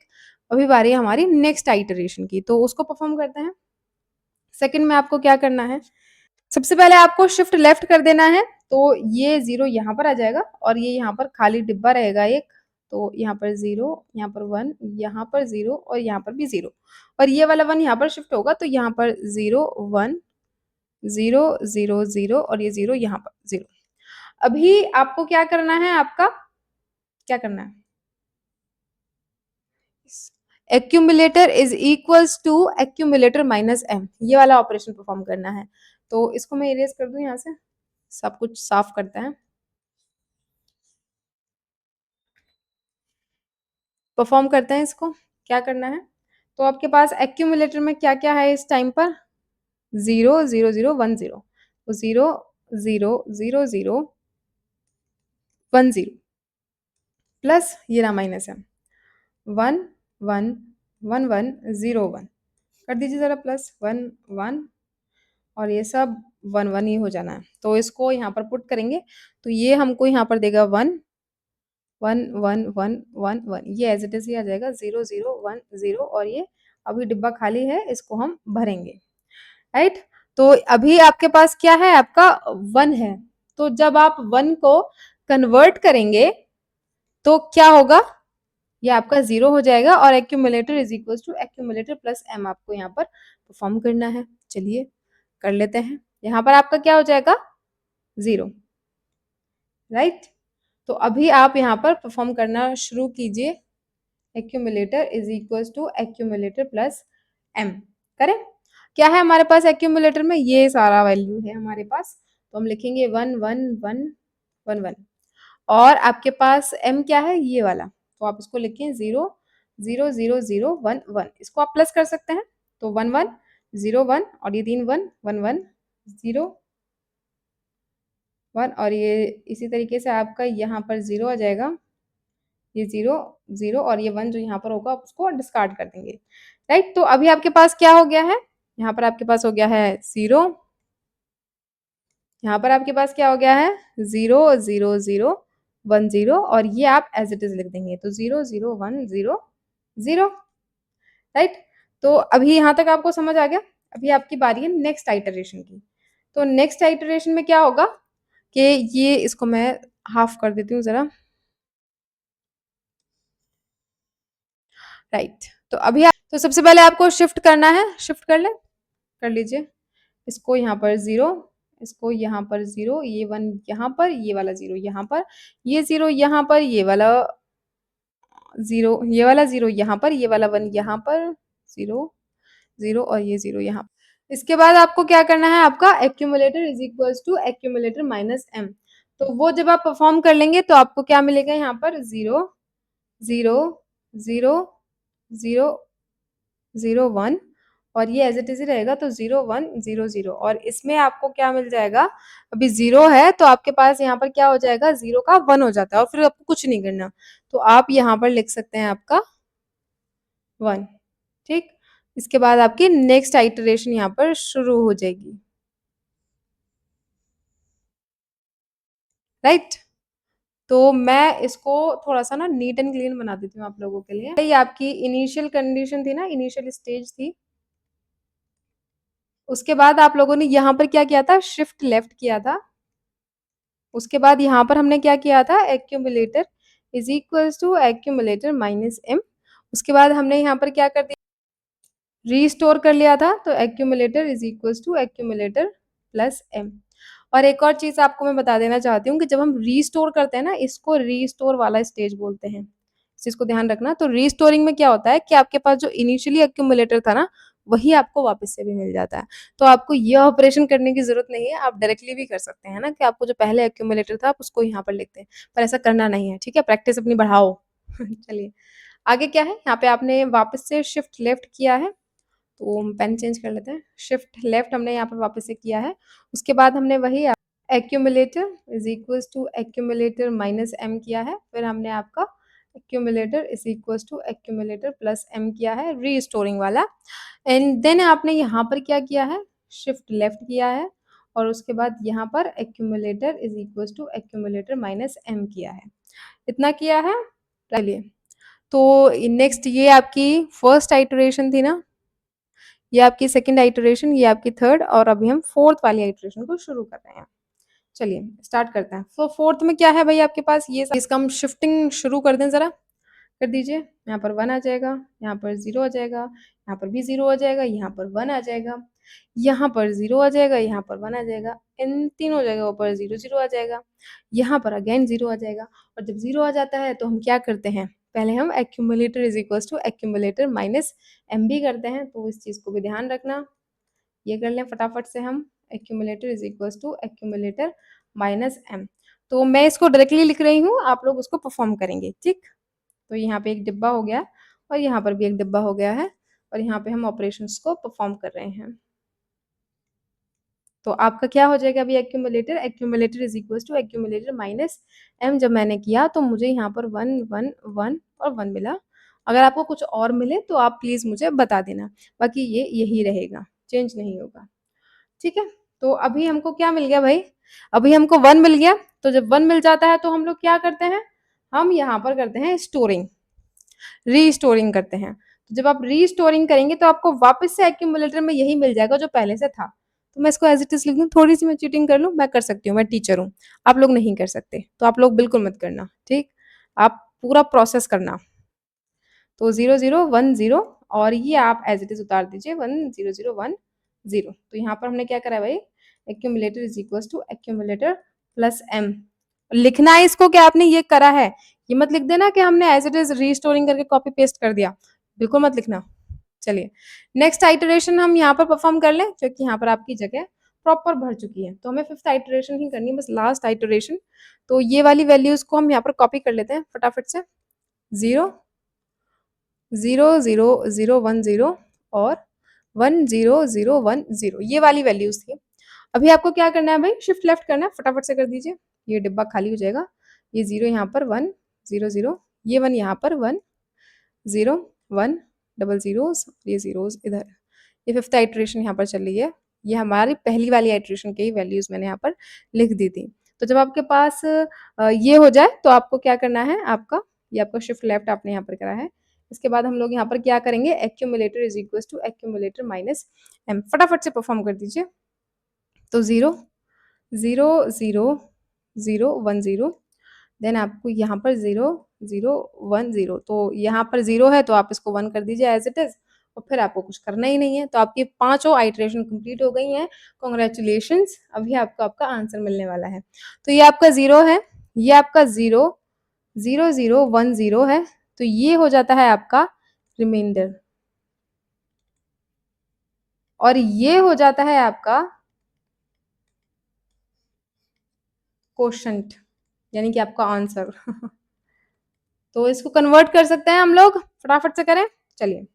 अभी बारी है हमारी नेक्स्ट आइटरेशन की, तो उसको परफॉर्म करते हैं। सेकंड में आपको क्या करना है, सबसे पहले आपको शिफ्ट लेफ्ट कर देना है, तो ये 0 यहाँ पर आ जाएगा और ये यहाँ पर खाली डिब्बा रहेगा एक, तो यहाँ पर 0, यहाँ पर 1, यहाँ पर 0 और यहाँ पर भी 0, और ये वाला 1 यहाँ पर शिफ्ट होगा, तो यहाँ पर 0 1 0 0 0 और ये 0 यहाँ पर 0। अभी आपको क्या करना है, आपका क्या करना है, accumulator is equals to accumulator minus M, ये वाला ऑपरेशन परफॉर्म करना है। तो इसको मैं इरेज कर दूं यहाँ से, सब कुछ साफ करते हैं। परफॉर्म करते हैं इसको। क्या करना है? तो आपके पास एक्यूमुलेटर में क्या-क्या है इस टाइम पर? 0 0 0 1 0, तो 0 0 0 0 1 0 प्लस ये रहा माइनस है 1 1 1 1 0 1, कर दीजिए ज़रा प्लस 1 1 और ये सब 1 1 ही हो जाना है। तो इसको यहाँ पर पुट करेंगे तो ये हमको यहाँ पर देगा 1 1 1 1 1 1, ये एज़ इट इज़ ही आ जाएगा 0 0 1 0 और ये अभी डिब्बा खाली है, इसको हम भरेंगे, राइट? तो अभी आपके पास क्या है? आपका 1 है। तो जब आप 1 को कन्वर्ट करेंगे तो क्या होगा? ये आपका 0 हो जाएगा और accumulator is equals to accumulator plus m आपको यहाँ पर परफॉर्म करना है। चलिए कर लेते हैं। यहाँ पर आपका क्या हो जाएगा? 0, राइट? तो अभी आप यहाँ पर परफॉर्म करना शुरू कीजिए। Accumulator is equals to accumulator plus m, करें? क्या है हमारे पास एक्यूमुलेटर में? ये सारा वैल्यू है हमारे पास। तो हम लिखेंगे 1 1 1 1 1 और आपके पास m क्या है? ये वाला। तो आप इसको लिखें 0 0 0 0 1 1, इसको आप प्लस कर सकते हैं। तो 1 1 0 1 और ये 3 1 1 1 0 1 और ये इसी तरीके से आपका यहाँ पर 0 आ जाएगा। ये 0 0 और ये 1 जो यहाँ पर होगा आप उसको डिस्कार्ड कर देंगे, राइट? तो अभी आपके पास क्या हो गया है? यहाँ पर आपके पास हो गया है 0, यहाँ पर आपके पास क्या हो गया है? 0 0 0 1 0 और ये आप एज़ इट इज़ लिख देंगे। तो 0 0 1 0 0, राइट? तो अभी यहाँ तक आपको समझ आ गया? अभी आपकी बारी है नेक्स्ट आइटरेशन की। तो नेक्स्ट आइटरेशन में क्या होगा कि ये इसको मैं हाफ कर देती हूँ ज़रा, राइट? तो अभी आप तो सबसे पहले आपको शिफ्ट करना है, शिफ्ट कर लें? कर लीजिए। इसको यहाँ पर 0, इसको यहाँ पर 0, ये 1 यहाँ पर, ये वाला 0 यहाँ पर, ये 0 यहाँ पर, ये वाला 0, ये वाला 0 यहाँ पर, ये वाला 1 यहाँ पर, 0 0 और ये 0 यहाँ। इसके बाद आपको क्या करना है? आपका accumulator is equals to accumulator minus m। तो वो जब आप परफॉर्म कर लेंगे तो आपको क्या मिलेगा? यहाँ पर 0 0 0 0 0 1 और ये एज इट इज ही रहेगा। तो 0 1 0 0 और इसमें आपको क्या मिल जाएगा? अभी 0 है तो आपके पास यहाँ पर क्या हो जाएगा? 0 का 1 हो जाता है और फिर आपको कुछ नहीं करना। तो आप यहाँ पर लिख सकते हैं आपका 1, ठीक? इसके बाद आपकी नेक्स्ट आइटरेशन यहाँ पर शुरू हो जाएगी, राइट? तो मैं इसको थोड़ा-सा ना नीट एंड क्लीन बना देती हूँ आप लोगों के लिए। ये आपकी इनिशियल कंडीशन थी ना, इनिशियल स्टेज थी। उसके बाद आप लोगों ने यहाँ पर क्या किया था? शिफ्ट लेफ्ट किया था। उसके बाद यहाँ पर हमने क्या किया था? Accumulator is equals to accumulator minus m। उसके बाद हमने यहाँ पर क्या कर दिया? रीस्टोर कर लिया था। तो accumulator is equals to accumulator plus m। और एक और चीज़ आपको मैं बता देना चाहती हूँ कि जब हम रीस्टोर करते हैं ना, इसको रीस्टोर वाला स्टेज बोलते हैं। इस चीज़ को ध्यान रखना। तो रीस्टोरिंग में क्या होता है कि आपके पास जो इनिशियली एक्यूमुलेटर था ना, वही आपको वापस से भी मिल जाता है। तो आपको ये ऑपरेशन करने की ज़रूरत नहीं है, आप डायरेक्टली भी कर सकते हैं ना कि आपको जो पहले एक्यूमुलेटर था आप उसको यहाँ पर लिख दें, पर ऐसा करना नहीं है, ठीक है? प्रैक्टिस अपनी बढ़ाओ। चलिए, आगे क्या है? यहाँ पे आपने वापस से शिफ्ट लेफ्ट किया है, तो हम पेन चेंज कर लेते हैं। शिफ्ट लेफ्ट हमने यहाँ पर वापस से किया है। उसके बाद हमने वही accumulator is equals to accumulator minus m किया है। फिर हमने आपका accumulator is equals to accumulator plus m किया है, रीस्टोरिंग वाला। एंड देन आपने यहाँ पर क्या किया है? शिफ्ट लेफ्ट किया है और उसके बाद यहाँ पर accumulator is equals to accumulator minus m किया है। इतना किया है? चलिए, तो नेक्स्ट ये आपकी फर्स्ट आइटरेशन थी ना? ये आपकी सेकंड आइटरेशन, ये आपकी थर्ड और अभी हम फोर्थ वाली आइटरेशन को शुरू कर रहे हैं। चलिए स्टार्ट करते हैं। तो फोर्थ में क्या है भाई आपके पास? ये इसका हम शिफ्टिंग शुरू कर दें ज़रा, कर दीजिए। यहाँ पर 1 आ जाएगा, यहाँ पर 0 आ जाएगा, यहाँ पर भी 0 आ जाएगा, यहाँ पर 1 आ जाएगा, यहाँ पर 0 आ जाएगा, यहाँ पर 1 आ जाएगा, इन तीनों जगहों पर 0 0 आ जाएगा, यहाँ पर अगेन 0 आ जाएगा। और जब 0 आ जाता है तो हम क्या करते हैं? पहले हम accumulator is equals to accumulator minus m भी करते हैं। तो इस चीज़ को भी ध्यान रखना। ये कर लें फटाफट से हम। Accumulator is equals to accumulator minus M. तो मैं इसको डायरेक्टली लिख रही हूँ, आप लोग उसको परफॉर्म करेंगे, ठीक। तो यहाँ पे एक डिब्बा हो गया और यहाँ पर भी एक डिब्बा हो गया है और यहाँ पे हम ऑपरेशंस को परफॉर्म कर रहे हैं। तो आपका क्या हो जाएगा अभी accumulator, accumulator is equals to accumulator minus M. जब मैंने किया तो मुझे यहाँ पर 1 1 1 और 1 मिला। अगर आपको कुछ और मिले तो आप प्लीज़ मुझे बता देना, बाकी ये यही रहेगा, चेंज नहीं होगा, ठीक है। तो अभी हमको क्या मिल गया भाई, अभी हमको 1 मिल गया। तो जब 1 मिल जाता है तो हम लोग क्या करते हैं, हम यहाँ पर करते हैं स्टोरिंग, रीस्टोरिंग करते हैं। तो जब आप रीस्टोरिंग करेंगे तो आपको वापस से एक्यूमुलेटर में यही मिल जाएगा जो पहले से था। तो मैं इसको एज इट इज लिख दूं, थोड़ी सी मैं चीटिंग कर लूं, मैं कर सकती हूँ, मैं टीचर हूँ, आप लोग नहीं कर सकते, तो आप लोग बिल्कुल मत करना, ठीक। आप पूरा प्रोसेस करना। तो 0 0 1 0 और ये आप एज इट इज उतार दीजिए 1 0 0 1 0। तो यहाँ पर हमने क्या करा है भाई, accumulator is equals to accumulator plus M. लिखना है इसको कि आपने ये करा है, ये मत लिख देना कि हमने एज इट इज रीस्टोरिंग करके कॉपी पेस्ट कर दिया, बिल्कुल मत लिखना। चलिए नेक्स्ट आइटरेशन हम यहाँ पर परफॉर्म कर लें, क्योंकि यहाँ पर आपकी जगह प्रॉपर भर चुकी है। तो हमें फिफ्थ आइटरेशन ही करनी है, बस लास्ट आइटरेशन। तो ये वाली वैल्यूज को हम यहाँ पर कॉपी कर लेते हैं फटाफट से, 0 0 0 0 1 0 और 1 0 0 1 0, ये वाली वैल्यूज थी। अभी आपको क्या करना है भाई, शिफ्ट लेफ्ट करना है, फटाफट से कर दीजिए, ये डिब्बा खाली हो जाएगा। ये 0 यहाँ पर 1 0 0, ये 1 यहाँ पर 1 0 1 डबल जीरोस, ये जीरोस इधर। ये फिफ्थ आइटरेशन यहाँ पर चल रही है, ये हमारी पहली वाली आइटरेशन की वैल्यूज मैंने यहाँ पर लिख दी थी। तो जब आपके पास ये हो जाए तो आपको क्या करना है, आपका ये आपका शिफ्ट लेफ्ट आपने यहाँ पर करा है। इसके बाद हम लोग यहाँ पर क्या करेंगे, accumulator is equal to accumulator minus M, फटाफट से परफॉर्म कर दीजिए। तो 0 0 0 0 1 0, देन आपको यहाँ पर 0 0 1 0। तो यहाँ पर 0 है तो आप इसको 1 कर दीजिए एज इट इज, और फिर आपको कुछ करना ही नहीं है। तो आपकी पांचों आइटरेशन कंप्लीट हो गई हैं, कॉन्ग्रेचुलेशंस। अभी आपको आपका आंसर मिलने वाला है। तो ये आपका 0 है, ये आपका 0 0 0 1 0 है, तो ये हो जाता है आपका रिमाइंडर, और ये हो जाता है आपका क्वोशंट, यानी कि आपका आंसर। तो इसको कन्वर्ट कर सकते हैं हम लोग, फटाफट से करें। चलिए,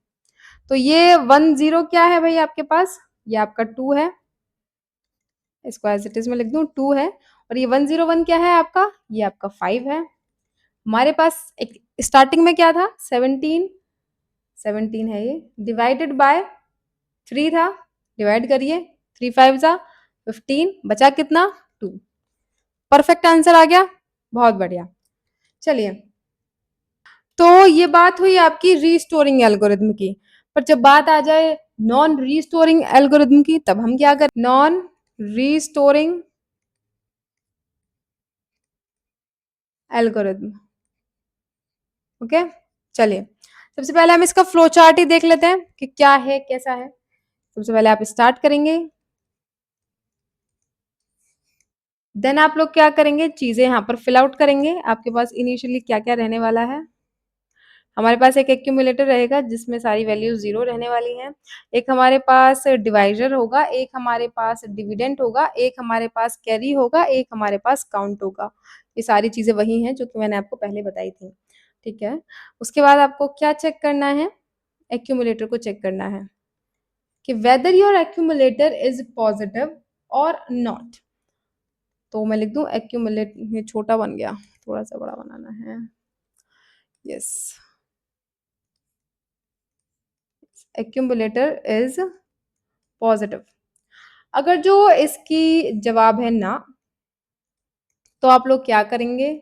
तो ये 1 0 क्या है भाई आपके पास, ये आपका 2 है, इसको एज इट इज में लिख दूं 2 है। और ये 1 0 1 क्या है आपका, ये आपका 5 है। हमारे पास एक स्टार्टिंग में क्या था, 17 17 है, ये डिवाइडेड बाय 3 था, डिवाइड करिए, 3 5 जा 15, बचा कितना 2। परफेक्ट आंसर आ गया, बहुत बढ़िया। चलिए, तो ये बात हुई आपकी रीस्टोरिंग एल्गोरिथम की। पर जब बात आ जाए नॉन रीस्टोरिंग एल्गोरिथम की, तब हम क्या करें, नॉन रीस्टोरिंग एल्गोरिथम। ओके, चलिए सबसे पहले हम इसका फ्लो चार्ट ही देख लेते हैं कि क्या है कैसा है। सबसे पहले आप स्टार्ट करेंगे, देन आप लोग क्या करेंगे, चीजें यहाँ पर फिल आउट करेंगे, आपके पास इनिशियली क्या क्या रहने वाला है। हमारे पास एक एक्यूमुलेटर रहेगा जिसमें सारी वैल्यूज 0 रहने वाली हैं। एक हमारे पास डिवाइजर होगा, एक हमारे पास डिविडेंड होगा, एक हमारे पास कैरी होगा, एक हमारे पास काउंट होगा। ये सारी चीजें वही हैं जो कि मैंने आपको पहले बताई थी, ठीक है। उसके बाद आपको क्या चेक करना है, एक्यूमुलेटर को चेक करना है कि whether your accumulator is positive और नॉट। तो मैं लिख दूं एक्यूमुलेट, ये छोटा बन गया, थोड़ा सा बड़ा बनाना है, यस। Accumulator is positive. अगर जो इसकी जवाब है ना, तो आप लोग क्या करेंगे,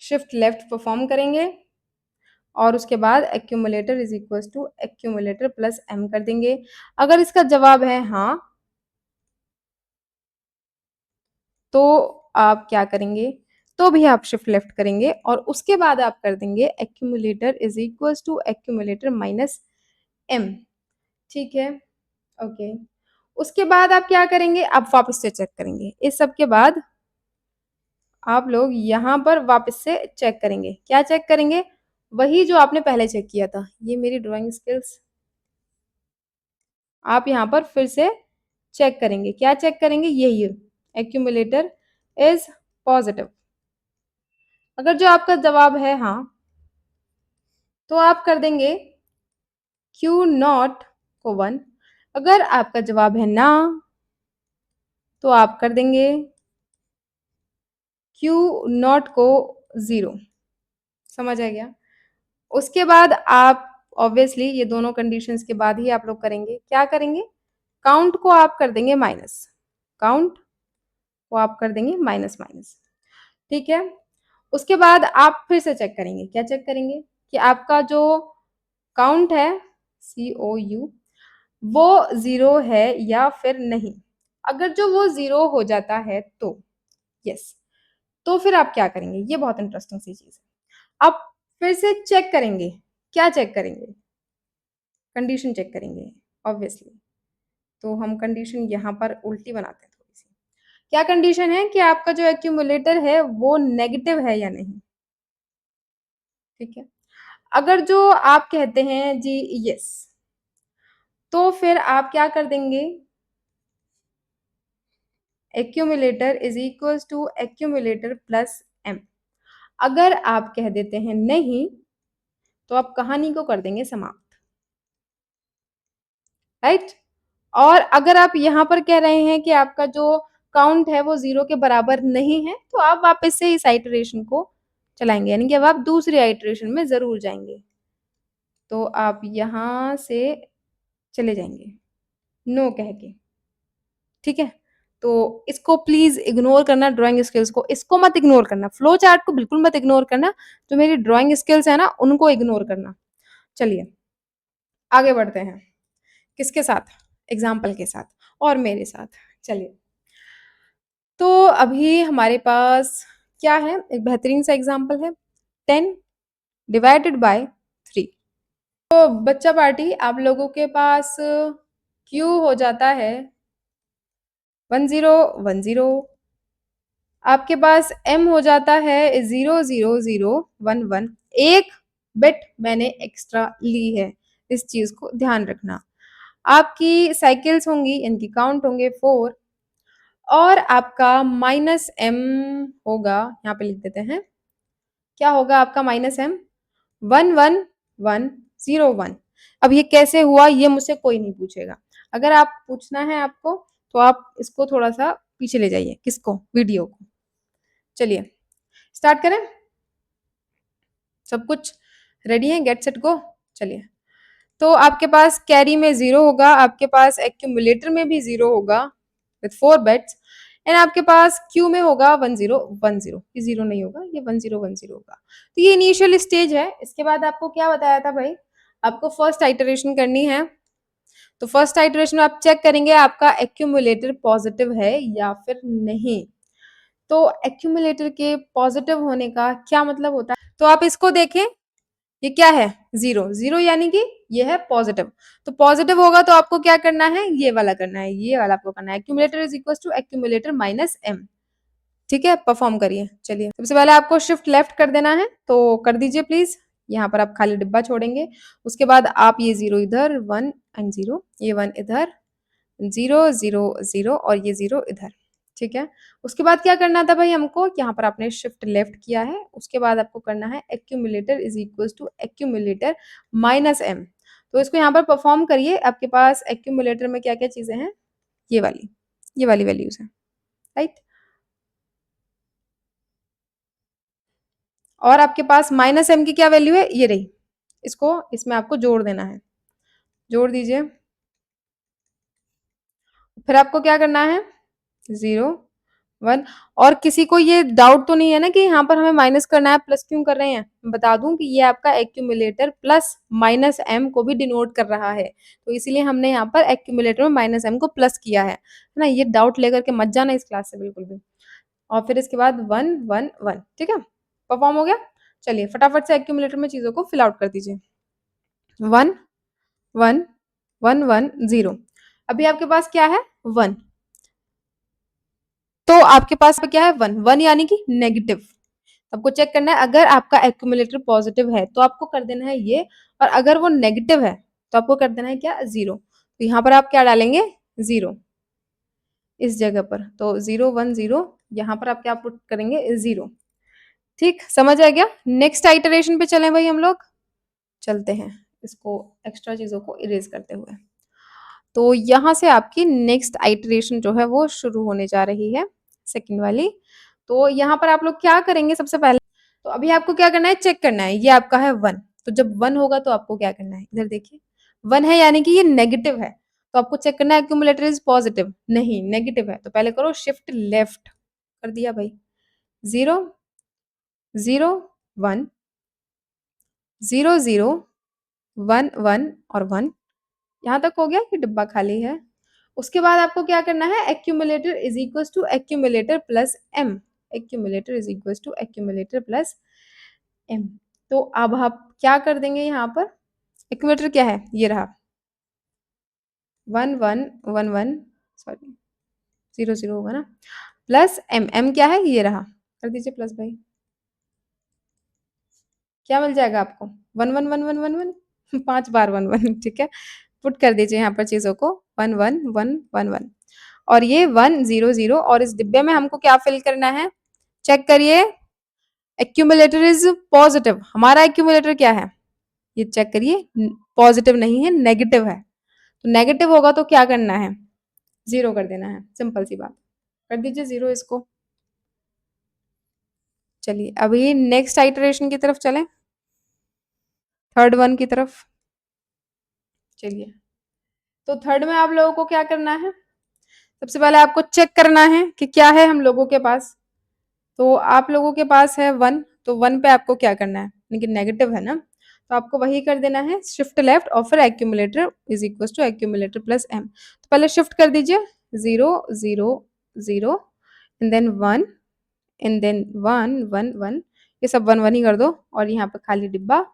शिफ्ट लेफ्ट परफॉर्म करेंगे और उसके बाद accumulator is equal to accumulator plus M कर देंगे। अगर इसका जवाब है हाँ, तो आप क्या करेंगे, तो भी आप शिफ्ट लेफ्ट करेंगे और उसके बाद आप कर देंगे accumulator is equal to accumulator minus M, ठीक है, ओके। उसके बाद आप क्या करेंगे, आप वापस से चेक करेंगे। इस सब के बाद आप लोग यहाँ पर वापस से चेक करेंगे, क्या चेक करेंगे, वही जो आपने पहले चेक किया था। ये मेरी ड्राइंग स्किल्स आप यहाँ पर फिर से चेक करेंगे, क्या चेक करेंगे, यही एक्यूमुलेटर इज पॉजिटिव। अगर जो आपका जवाब है हाँ, तो आप कर देंगे क्यू नॉट को 1। अगर आपका जवाब है ना, तो आप कर देंगे क्यू नॉट को 0। समझ आ गया? उसके बाद आप ऑब्वियसली ये दोनों कंडीशंस के बाद ही आप लोग करेंगे, क्या करेंगे, काउंट को आप कर देंगे माइनस, काउंट को आप कर देंगे माइनस माइनस, ठीक है। उसके बाद आप फिर से चेक करेंगे, क्या चेक करेंगे कि आपका जो काउंट है COU वो 0 है या फिर नहीं। अगर जो वो 0 हो जाता है तो यस, तो फिर आप क्या करेंगे, ये बहुत इंटरेस्टिंग सी चीज है। आप फिर से चेक करेंगे, क्या चेक करेंगे, कंडीशन चेक करेंगे ऑब्वियसली। तो हम कंडीशन यहाँ पर उल्टी बनाते हैं थोड़ी सी। क्या कंडीशन है कि आपका जो एक्यूमुलेटर है वो नेगेटिव है या नहीं, ठीक है। अगर जो आप कहते हैं जी यस, तो फिर आप क्या कर देंगे, accumulator is equals to accumulator plus M. अगर आप कह देते हैं नहीं, तो आप कहानी को कर देंगे समाप्त, राइट। और अगर आप यहाँ पर कह रहे हैं कि आपका जो काउंट है वो 0 के बराबर नहीं है, तो आप वापस से इस आइटरेशन को चलाएंगे, यानी कि अब आप दूसरी आइटरेशन में ज़रूर जाएंगे। तो आप यहाँ से चले जाएंगे नो कह के, ठीक है। तो इसको प्लीज इग्नोर करना, ड्राइंग स्किल्स को, इसको मत इग्नोर करना, फ्लो चार्ट को बिल्कुल मत इग्नोर करना, जो मेरी ड्राइंग स्किल्स है ना उनको इग्नोर करना। चलिए आगे बढ़ते हैं, किसके साथ, एग्जाम्पल के साथ और मेरे साथ। चलिए, तो अभी हमारे पास क्या है, एक बेहतरीन सा एग्जाम्पल है 10 डिवाइडेड बाय 3। तो बच्चा पार्टी आप लोगों के पास क्यू हो जाता है 1010, आपके पास m हो जाता है 00011। एक बिट मैंने एक्स्ट्रा ली है, इस चीज को ध्यान रखना। आपकी साइकिल्स होंगी, इनकी काउंट होंगे 4, और आपका माइनस m होगा, यहाँ पे लिख देते हैं, क्या होगा आपका माइनस m, 11101। अब ये कैसे हुआ ये मुझसे कोई नहीं पूछेगा, अगर आप पूछना है आपको तो आप इसको थोड़ा सा पीछे ले जाइए, किसको, वीडियो को। चलिए स्टार्ट करें, सब कुछ रेडी है, गेट सेट गो। चलिए, तो आपके पास कैरी में 0 होगा, आपके पास एक्यूमुलेटर में भी 0 होगा विथ 4 बिट्स, एंड आपके पास क्यू में होगा 1010, ये 0 नहीं होगा, ये 1010 होगा। तो ये इनिशियल स्टेज है। इसके बाद आपको क्या बताया था भाई, आपको फर्स्ट आइटरेशन करनी है। तो फर्स्ट आइटरेशन में आप चेक करेंगे आपका एक्यूमुलेटर पॉजिटिव है या फिर नहीं। तो एक्यूमुलेटर के पॉजिटिव होने का क्या मतलब होता है, तो आप इसको देखें, ये क्या है, 0 0, यानी कि ये है पॉजिटिव। तो पॉजिटिव होगा तो आपको क्या करना है, ये वाला करना है, ये वाला आपको करना है, accumulator is equal to accumulator minus M, ठीक है। परफॉर्म करिए। चलिए सबसे पहले आपको शिफ्ट लेफ्ट कर देना है, तो कर दीजिए प्लीज। यहाँ पर आप खाली डिब्बा छोड़ेंगे, उसके बाद आप ये 0 इधर, 1 एंड 0, ये 1 इधर, 0 0 0 और ये 0 इधर, ठीक है। उसके बाद क्या करना था भाई हमको, यहाँ पर आपने शिफ्ट लेफ्ट किया है, उसके बाद आपको करना है accumulator is equal to accumulator minus M. तो इसको यहाँ पर परफॉर्म करिए। आपके पास एक्यूमुलेटर में क्या क्या चीजें हैं, ये वाली वैल्यूज है, राइट। और आपके पास माइनस एम की क्या वैल्यू है, ये रही, इसको इसमें आपको जोड़ देना है, जोड़ दीजिए। फिर आपको क्या करना है, 0 1। और किसी को ये डाउट तो नहीं है ना कि यहाँ पर हमें माइनस करना है, प्लस क्यों कर रहे हैं, बता दूं कि ये आपका एक्यूमुलेटर प्लस माइनस एम को भी डिनोट कर रहा है, तो इसीलिए हमने यहाँ पर एक्यूमुलेटर में माइनस एम को प्लस किया है ना। ये डाउट लेकर के मत जाना इस क्लास से बिल्कुल भी। और फिर इसके बाद 1 1 1, ठीक है, परफॉर्म हो गया। चलिए फटाफट से एक्यूमुलेटर में चीजों को फिल आउट कर दीजिए। 1 1 1 1 0, अभी आपके पास क्या है 1, तो आपके पास क्या है 1 1, यानी कि नेगेटिव। आपको चेक करना है, अगर आपका एक्यूमुलेटर पॉजिटिव है तो आपको कर देना है ये, और अगर वो नेगेटिव है तो आपको कर देना है क्या, 0। तो यहाँ पर आप क्या डालेंगे 0 इस जगह पर। तो 0 1 0 यहाँ पर आप क्या पुट करेंगे 0। ठीक, समझ आ गया? नेक्स्ट आइटरेशन पे चलें भाई हम लोग। चलते हैं इसको एक्स्ट्रा चीज़ों को इरेज़ करते हुए। तो यहाँ से आपकी नेक्स्ट आइटरेशन जो है वो शुरू होने जा रही है, सेकंड वाली। तो यहाँ पर आप लोग क्या करेंगे सबसे पहले, तो अभी आपको क्या करना है चेक करना है, ये आपका है 1, तो जब 1 होगा तो आपको क्या करना है, इधर देखिए 1 है यानी कि ये नेगेटिव है, तो आपको चेक करना है एक्यूमुलेटर इज़ पॉजिटिव, नहीं नेगेटिव है, तो पहले करो शिफ्ट लेफ्ट, कर दिया भाई 0 0 1 0 0 1 1 और 1, यहाँ तक हो गया कि डिब्बा खाली है। उसके बाद आपको क्या करना है accumulator is equals to accumulator plus M, accumulator is equals to accumulator plus M. तो अब आप क्या कर देंगे यहाँ पर, एक्यूमुलेटर क्या है ये रहा 1 1 1 1 सॉरी 0 0 होगा ना, प्लस एम, एम क्या है ये रहा, कर दीजिए प्लस भाई, क्या मिल जाएगा आपको 1 1 1 1 1 1 5 बार 1 1 ठीक है, पुट कर दीजिए यहाँ पर चीज़ों को 1 1 1 1 1 और ये 1 0 0 और इस डिब्बे में हमको क्या फिल करना है, चेक करिए एक्यूमुलेटर इज पॉजिटिव, हमारा एक्यूमुलेटर क्या है ये चेक करिए पॉजिटिव नहीं है नेगेटिव है, तो नेगेटिव होगा तो क्या करना है 0 कर देना है, सिंपल सी बात, कर दीजिए 0 इसको। चलिए अभी नेक्स्ट आइटरेशन की तरफ चलें, थर्ड वन की तरफ। चलिए तो थर्ड में आप लोगों को क्या करना है, सबसे पहले आपको चेक करना है कि क्या है हम लोगों के पास, तो आप लोगों के पास है 1, तो 1 पे आपको क्या करना है, लेकिन नेगेटिव है ना, तो आपको वही कर देना है शिफ्ट लेफ्ट और फिर accumulator is equal to accumulator plus M, तो पहले शिफ्ट कर दीजिए 0 0 0 एंड देन 1 एंड देन 1 1 1, ये सब 1 1 ही कर दो और यहाँ पर खाली डिब्बा,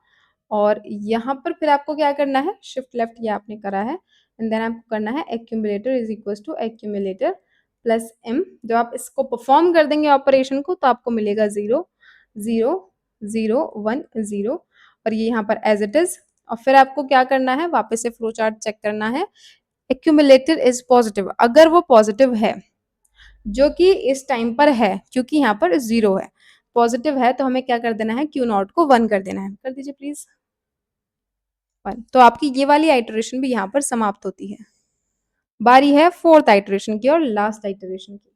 और यहाँ पर फिर आपको क्या करना है शिफ्ट लेफ्ट ये आपने करा है एंड देन आपको करना है accumulator is equal to accumulator plus M, जब आप इसको परफॉर्म कर देंगे ऑपरेशन को तो आपको मिलेगा 0 0 0 1 0 और ये यहाँ पर एज इट इज, और फिर आपको क्या करना है वापस से फ्लो चार्ट चेक करना है, एक्यूमुलेटर इज पॉजिटिव, अगर वो पॉजिटिव है जो कि इस टाइम पर है क्योंकि यहाँ पर 0 है, पॉजिटिव है तो हमें क्या कर देना है क्यू नॉट को 1 कर देना है, कर दीजिए प्लीज 1, तो आपकी ये वाली आइटरेशन भी यहाँ पर समाप्त होती है। बारी है फोर्थ आइटरेशन की और लास्ट आइटरेशन की,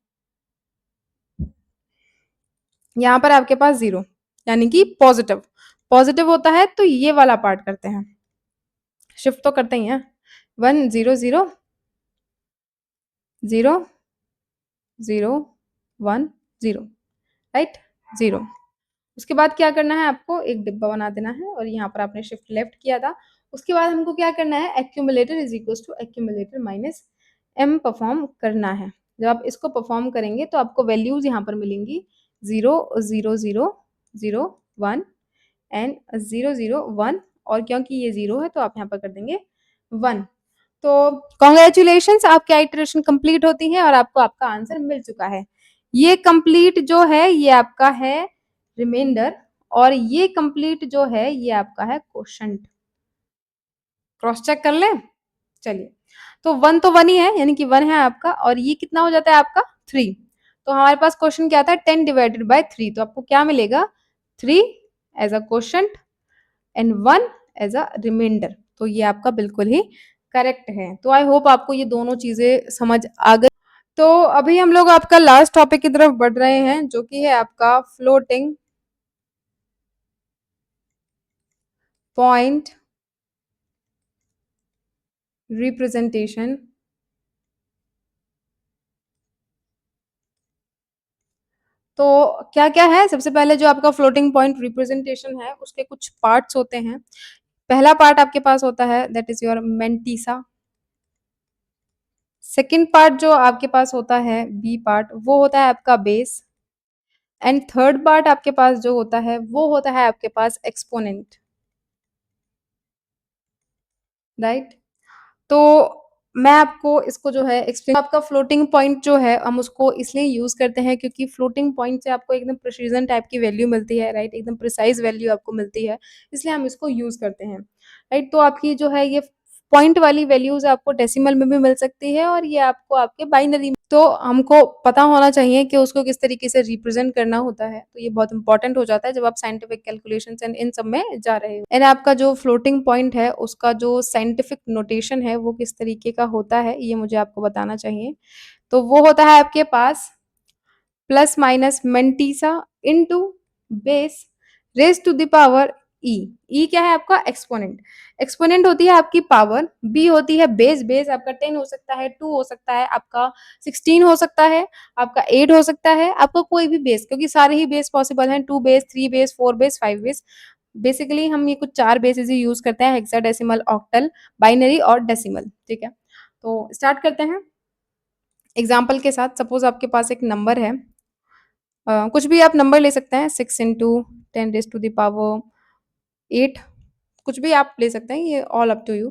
यहाँ पर आपके पास 0 यानी कि पॉजिटिव, पॉजिटिव होता है तो ये वाला पार्ट करते हैं, शिफ्ट तो करते ही हैं 1 0 0 0 0 1 0 राइट 0, उसके बाद क्या करना है आपको एक डिब्बा बना देना है और यहाँ पर आपने शिफ्ट लेफ्ट किया था, उसके बाद हमको क्या करना है accumulator is equal to accumulator minus M perform करना है, जब आप इसको परफॉर्म करेंगे तो आपको वैल्यूज यहाँ पर मिलेंगी 0 0 0 0 1 एंड 0 0 1, और क्योंकि ये 0 है तो आप यहाँ पर कर देंगे 1। तो कॉन्ग्रेचुलेशंस, आपकी आइटरेशन कंप्लीट होती है और आपको आपका आंसर मिल चुका है। ये कंप्लीट जो है ये आपका है रिमाइंडर और ये कंप्लीट जो है ये आपका है क्वोशंट, क्रॉस चेक कर लें। चलिए तो 1 तो 1 ही है यानी कि 1 है आपका, और ये कितना हो जाता है आपका 3, तो हमारे पास क्वेश्चन क्या था 10 डिवाइडेड बाय 3, तो आपको क्या मिलेगा 3 as a quotient and 1 as a remainder, तो ये आपका बिल्कुल ही करेक्ट है। तो आई होप आपको ये दोनों चीजें समझ आ गई। तो अभी हम लोग आपका लास्ट टॉपिक की तरफ बढ़ रहे हैं जो कि है आपका फ्लोटिंग पॉइंट रिप्रेजेंटेशन। तो क्या क्या है, सबसे पहले जो आपका फ्लोटिंग पॉइंट रिप्रेजेंटेशन है उसके कुछ पार्ट्स होते हैं। पहला पार्ट आपके पास होता है that is your mantissa, second part जो आपके पास होता है बी पार्ट वो होता है आपका बेस, एंड थर्ड पार्ट आपके पास जो होता है वो होता है आपके पास एक्सपोनेंट, राइट। तो मैं आपको इसको जो है एक्सप्लेन, आपका फ्लोटिंग पॉइंट जो है हम उसको इसलिए यूज करते हैं क्योंकि फ्लोटिंग पॉइंट से आपको एकदम प्रिसीजन टाइप की वैल्यू मिलती है, राइट, एकदम प्रिसाइज वैल्यू आपको मिलती है, इसलिए हम इसको यूज करते हैं, राइट। तो आपकी जो है ये पॉइंट वाली वैल्यूज़ आपको डेसिमल में भी मिल सकती है और ये आपको आपके बाइनरी, तो हमको पता होना चाहिए कि उसको किस तरीके से रिप्रेज़ेंट करना होता है। तो ये बहुत इम्पोर्टेंट हो जाता है जब आप साइंटिफिक कैलकुलेशंस एंड इन सब में जा रहे हो। एंड आपका जो फ्लोटिंग पॉइंट है, उसका जो साइंटिफिक नोटेशन है, वो किस तरीके का होता है, ये मुझे आपको बताना चाहिए। तो वो होता है आपके पास plus minus mantissa into base raise to the power E. E क्या है आपका? एक्सपोनेंट। एक्सपोनेंट होती है आपकी पावर, बी होती है बेस। बेस आपका 10 हो सकता है, 2 हो सकता है, आपका 16 हो सकता है, आपका 8 हो सकता है, आपका कोई भी बेस, क्योंकि सारे ही बेस पॉसिबल हैं, 2 base, 3 base, 4 base, 5 base. Basically हम ये कुछ 4 बेसिस ही यूज़ करते हैं, हेक्साडेसिमल, ऑक्टल, बाइनरी और डेसिमल, ठीक है? तो स्टार्ट करते हैं एग्ज़ाम्पल के साथ। सपोज़ आपके पास एक नंबर है, कुछ भी आप नंबर ले सकते हैं, 6 into 10 raise to the power 8, कुछ भी आप ले सकते हैं, ये ऑल अप टू यू।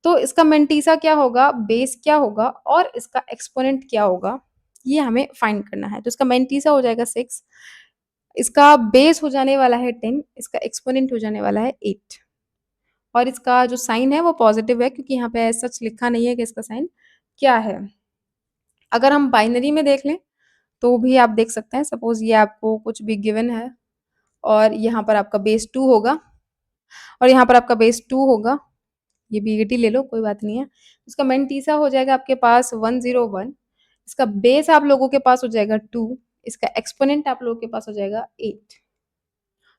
तो इसका मेंटीसा क्या होगा, बेस क्या होगा और इसका एक्सपोनेंट क्या होगा, ये हमें फाइंड करना है। तो इसका मेंटीसा हो जाएगा 6, इसका बेस हो जाने वाला है 10, इसका एक्सपोनेंट हो जाने वाला है 8 और इसका जो साइन है वो पॉजिटिव है, क्योंकि यहाँ पे ऐसा सच लिखा नहीं है कि इसका साइन क्या है। अगर हम बाइनरी में देख लें तो भी आप देख सकते हैं, सपोज़ ये आपको कुछ भी गिवन है और यहाँ पर आपका बेस 2 होगा और यहाँ पर आपका बेस 2 होगा, ये भी 80 ले लो, कोई बात नहीं है। इसका मेंटीसा हो जाएगा आपके पास 101, इसका बेस आप लोगों के पास हो जाएगा 2, इसका एक्सपोनेंट आप लोगों के पास हो जाएगा 8।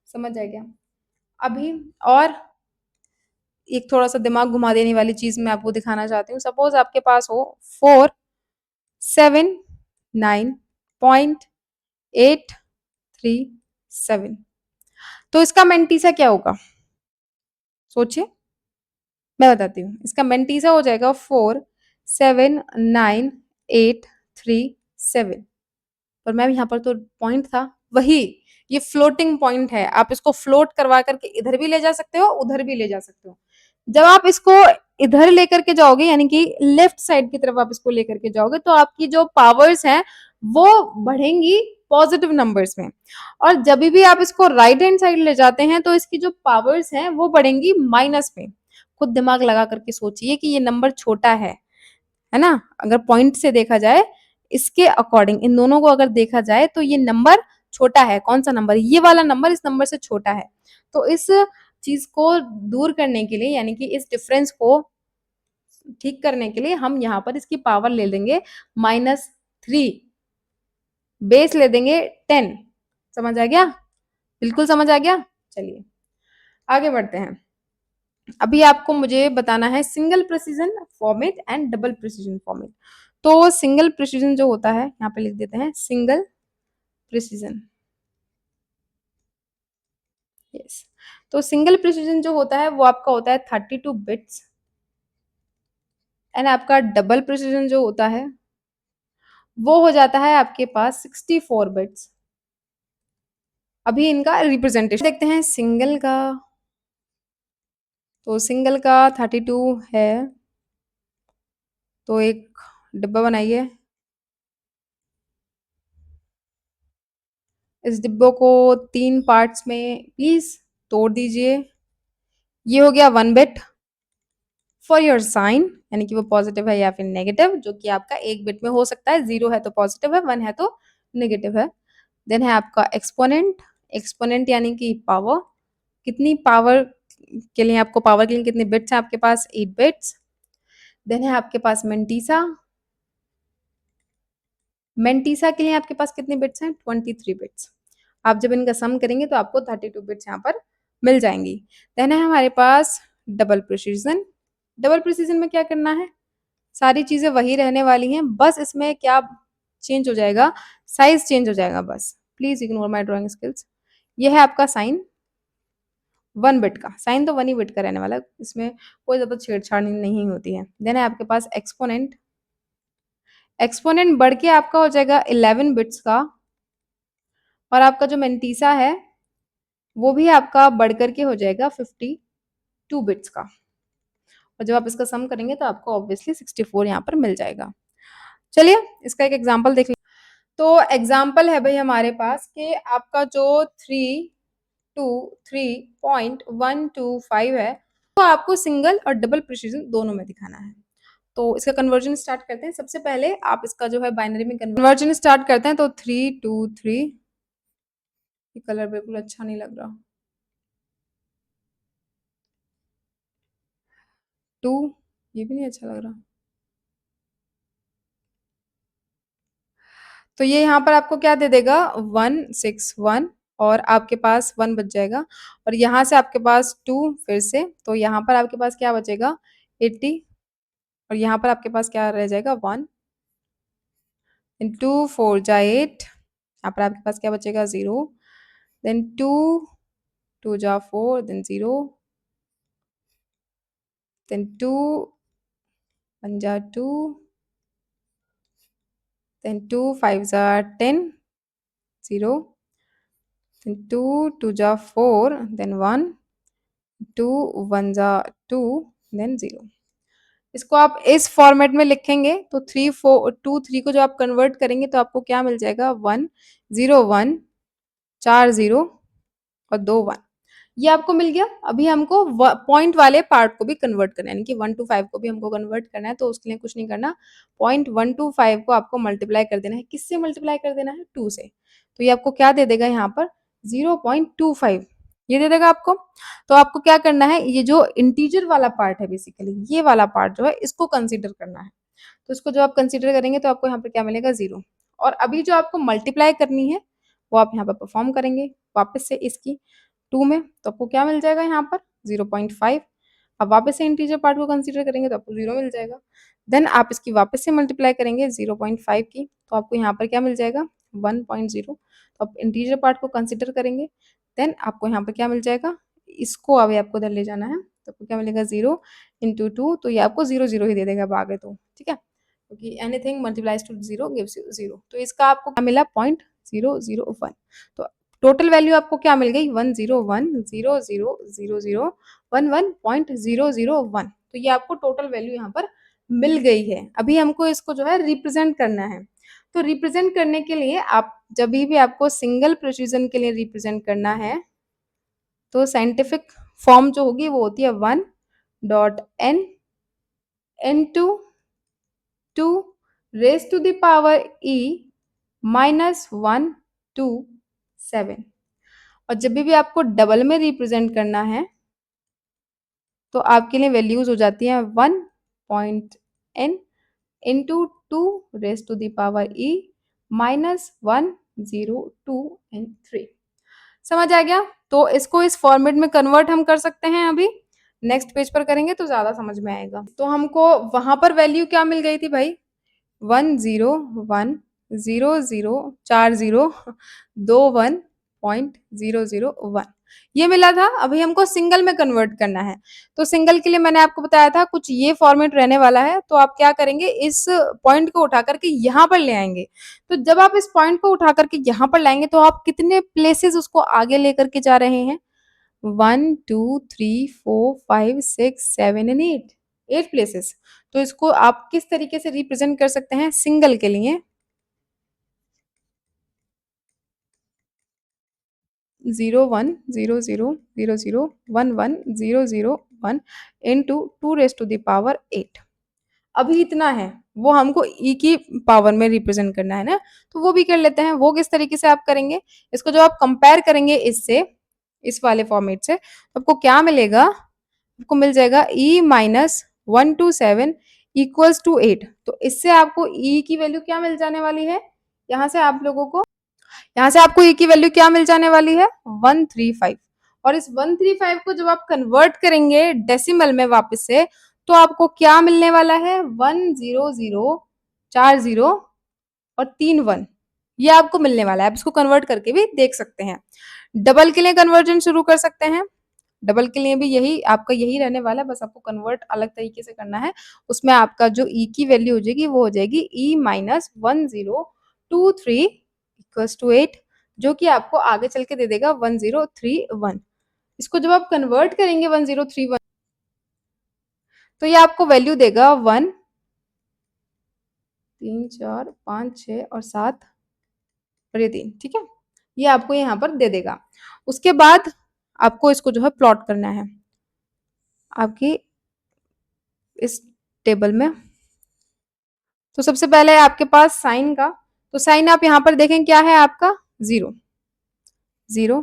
समझ आ गया? अभी और एक थोड़ा-सा दिमाग घुमा देने वाली चीज़ मैं आपको दिखाना चाहती हूँ। सपोज़ आपके पास हो 4, 7, 9.837, तो इसका मेंटीसा क्या होगा? सोचिए, मैं बताती हूँ। इसका मेंटीसा हो जाएगा 4, 7, 9, 8, 3, 7। पर मैम यहाँ पर तो पॉइंट था, वही, ये फ्लोटिंग पॉइंट है। आप इसको फ्लोट करवा करके इधर भी ले जा सकते हो, उधर भी ले जा सकते हो। जब आप इसको इधर लेकर के जाओगे, यानी कि लेफ्ट साइड की तरफ आप इसको लेकर के जाओगे, तो आपकी जो पावर्स हैं वो बढ़ेंगी पॉजिटिव नंबर्स में, और जब भी आप इसको राइट हैंड साइड ले जाते हैं तो इसकी जो पावर्स हैं वो बढ़ेंगी माइनस में। खुद दिमाग लगा करके सोचिए कि ये नंबर छोटा है ना? अगर पॉइंट से देखा जाए, इसके अकॉर्डिंग इन दोनों को अगर देखा जाए तो ये नंबर छोटा है। कौन सा नंबर? ये वाला नंबर इस नंबर से छोटा है। तो इस चीज को दूर करने के लिए, यानी कि इस डिफरेंस को ठीक करने के लिए, हम यहाँ पर इसकी पावर ले लेंगे -3, बेस ले देंगे 10। समझ आ गया? बिल्कुल समझ आ गया? चलिए आगे बढ़ते हैं। अभी आपको मुझे बताना है single precision format and double precision format. तो सिंगल प्रिसिजन जो होता है, यहाँ पे लिख देते हैं सिंगल प्रिसिजन। यस, तो सिंगल प्रिसिजन जो होता है वो आपका होता है 32 बिट्स, एंड आपका डबल प्रिसिजन जो होता है वो हो जाता है आपके पास 64 बिट्स। अभी इनका रिप्रेजेंटेशन देखते हैं सिंगल का। तो सिंगल का 32 है, तो एक डिब्बा बनाइए, इस डिब्बों को 3 पार्ट्स में प्लीज तोड़ दीजिए। ये हो गया 1 बिट फॉर योर साइन, यानी कि वो पॉजिटिव है या फिर नेगेटिव, जो कि आपका 1 बिट में हो सकता है, 0 है तो पॉजिटिव है, 1 है तो नेगेटिव है। देन है आपका एक्सपोनेंट। एक्सपोनेंट यानी कि पावर, कितनी पावर के लिए, आपको पावर के लिए कितने बिट्स हैं आपके पास? 8 बिट्स। देन है आपके पास मेंटीसा। मेंटीसा के लिए आपके पास कितने बिट्स हैं? 23 बिट्स। आप जब इनका सम करेंगे तो आपको 32 बिट्स यहाँ पर मिल जाएंगी। देन है हमारे पास डबल प्रिसिजन। डबल प्रिसिजन में क्या करना है? सारी चीजें वही रहने वाली हैं, बस इसमें क्या चेंज हो जाएगा? साइज चेंज हो जाएगा बस। Please ignore my drawing skills. ये है आपका साइन 1 बिट का। साइन तो 1 ही बिट का रहने वाला है, इसमें कोई ज्यादा छेड़छाड़ नहीं होती है। देन है आपके पास एक्सपोनेंट। एक्सपोनेंट बढ़ के आपका हो जाएगा 11 बिट्स का, और आपका जो मेंटीसा है वो भी आपका बढ़ करके हो जाएगा 52 बिट्स का, और जब आप इसका सम करेंगे तो आपको ऑब्वियसली 64 यहाँ पर मिल जाएगा। चलिए इसका एक एग्जाम्पल देख। तो एग्जाम्पल है भाई हमारे पास कि आपका जो 323.125 है, तो आपको सिंगल और डबल प्रिसिजन दोनों में दिखाना है। तो इसका कन्वर्जन स्टार्ट करते हैं। सबसे पहले आप इसका जो है बाइनरी में कन्वर्जन स्टार्ट करते हैं। तो 3 2 3, ये कलर बिल्कुल अच्छा नहीं लग रहा। 2, ये भी नहीं अच्छा लग रहा। तो ये यहाँ पर आपको क्या दे देगा, 161, और आपके पास 1 बच जाएगा, और यहाँ से आपके पास 2 फिर से, तो यहाँ पर आपके पास क्या बचेगा, 80, और यहाँ पर आपके पास क्या रह जाएगा, 1, देन 2 4 जा 8, यहाँ पर आपके पास क्या बचेगा, 0, देन 2 2 जा 4, देन 0, देन 2 1 जा 2, देन 2 5 जा 10, 0, देन 2 2 जा 4, देन 1, 2 1 जा 2, देन 0। इसको आप इस फॉर्मेट में लिखेंगे तो 3 4 2 3 को जो आप कन्वर्ट करेंगे तो आपको क्या मिल जाएगा, 1 0 1 4 0 और 2 1। ये आपको मिल गया। अभी हमको पॉइंट वाले पार्ट को भी कन्वर्ट करना है, यानी कि 1 to 5 को भी हमको कन्वर्ट करना है। तो उसके लिए कुछ नहीं करना, पॉइंट 1 to 5 को आपको मल्टीप्लाई कर देना है। किससे मल्टीप्लाई कर देना है, 2 से। तो ये आपको क्या दे देगा, यहाँ पर 0.25 ये दे देगा आपको। तो आपको क्या करना है, ये जो इंटीजर वाला पार्ट है बेसिकली, ये वाला पार्ट जो है इसको कंसीडर करना है। तो इसको जो आप कंसीडर करेंगे तो आपको यहाँ पर क्या मिलेगा, 0। और अभी जो आपको मल्टीप्लाई करनी है वो आप यहाँ पर परफॉर्म करेंगे वापस से इसकी 2 में, तो आपको क्या मिल जाएगा, यहाँ पर 0.5। अब वापस से इंटीजर पार्ट को कंसीडर करेंगे तो आपको 0 मिल जाएगा। देन आप इसकी वापस से मल्टीप्लाई करेंगे 0.5 की, तो आपको यहाँ पर क्या मिल जाएगा, 1.0। तो आप इंटीजर पार्ट को कंसीडर करेंगे, देन आपको यहाँ पर क्या मिल जाएगा, इसको अभी आपको इधर ले जाना है, तो आपको क्या मिलेगा, 0 इंटू 2, तो ये आपको 0 0 ही दे देगा अब आगे तो, ठीक है, क्योंकि anything multiplies to 0 gives you 0। तो इसका आपको क्या मिला, 0.001। तो टोटल वैल्यू आपको क्या मिल गई, 101,000,11.001। तो ये आपको टोटल वैल्यू यहाँ पर मिल गई है। अभी हमको इसको जो है रिप्रेजेंट करना है। तो रिप्रेजेंट करने के लिए आप जब भी आपको सिंगल प्रिसिजन के लिए रिप्रेजेंट करना है तो साइंटिफिक फॉर्म जो होगी वो होती है 1.n into 2 raised to the power e minus 1 to 7। और जब भी आपको डबल में रिप्रेजेंट करना है तो आपके लिए वैल्यूज हो जाती हैं 1.n into 2 raise to the power e minus 1 0 2 and 3। समझ आ गया। तो इसको इस फॉर्मेट में कन्वर्ट हम कर सकते हैं। अभी नेक्स्ट पेज पर करेंगे तो ज्यादा समझ में आएगा। तो हमको वहां पर वैल्यू क्या मिल गई थी भाई, 101,040,21 ये मिला था। अभी हमको सिंगल में कन्वर्ट करना है। तो सिंगल के लिए मैंने आपको बताया था कुछ ये फॉर्मेट रहने वाला है। तो आप क्या करेंगे, इस पॉइंट को उठा करके यहाँ पर ले आएंगे। तो जब आप इस पॉइंट को उठा करके यहाँ पर लाएंगे तो आप कितने प्लेसेस उसको आगे लेकर के जा रहे हैं, 1 2 3 4 5 6 7 एंड 8, 8 प्लेसेस। तो इसको आप किस तरीके से रिप्रेजेंट कर सकते हैं सिंगल के लिए, 0 1 0 0 0 0 1 1 0 0 1 into 2 raise to the power 8। अभी इतना है, वो हमको ई की पावर में रिप्रेजेंट करना है ना, तो वो भी कर लेते हैं। वो किस तरीके से आप करेंगे, इसको जो आप कंपेयर करेंगे इससे, इस वाले फॉर्मेट से, तो आपको क्या मिलेगा, आपको मिल जाएगा e minus 1 to 7 equals to 8। तो इससे आपको e की वैल्यू क्या मिल जाने वाली है, यहाँ से आप लोगों को, यहाँ से आपको e की वैल्यू क्या मिल जाने वाली है, 135। और इस 135 को जब आप कन्वर्ट करेंगे डेसिमल में वापस से, तो आपको क्या मिलने वाला है, 10040 और 3 1, ये आपको मिलने वाला है। आप इसको कन्वर्ट करके भी देख सकते हैं। डबल के लिए कन्वर्जन शुरू कर सकते हैं। डबल के लिए भी यही आपका यही रहने वाला है, बस आपको कन्वर्ट अलग तरीके से करना है। उसमें आपका जो ई की वैल्यू हो जाएगी वो हो जाएगी ई माइनस 1023 इक्वल्स टू 8, जो कि आपको आगे चल के दे देगा 1031। इसको जब आप कन्वर्ट करेंगे 1031, तो ये आपको वैल्यू देगा 1 3 4 5 6 और 7 और ये 3, ठीक है, ये आपको यहाँ पर दे देगा। उसके बाद आपको इसको जो है प्लॉट करना है। आपकी इस टेबल में। तो सबसे पहले आपके पास साइन का, तो साइन आप यहाँ पर देखें क्या है आपका 0, 0।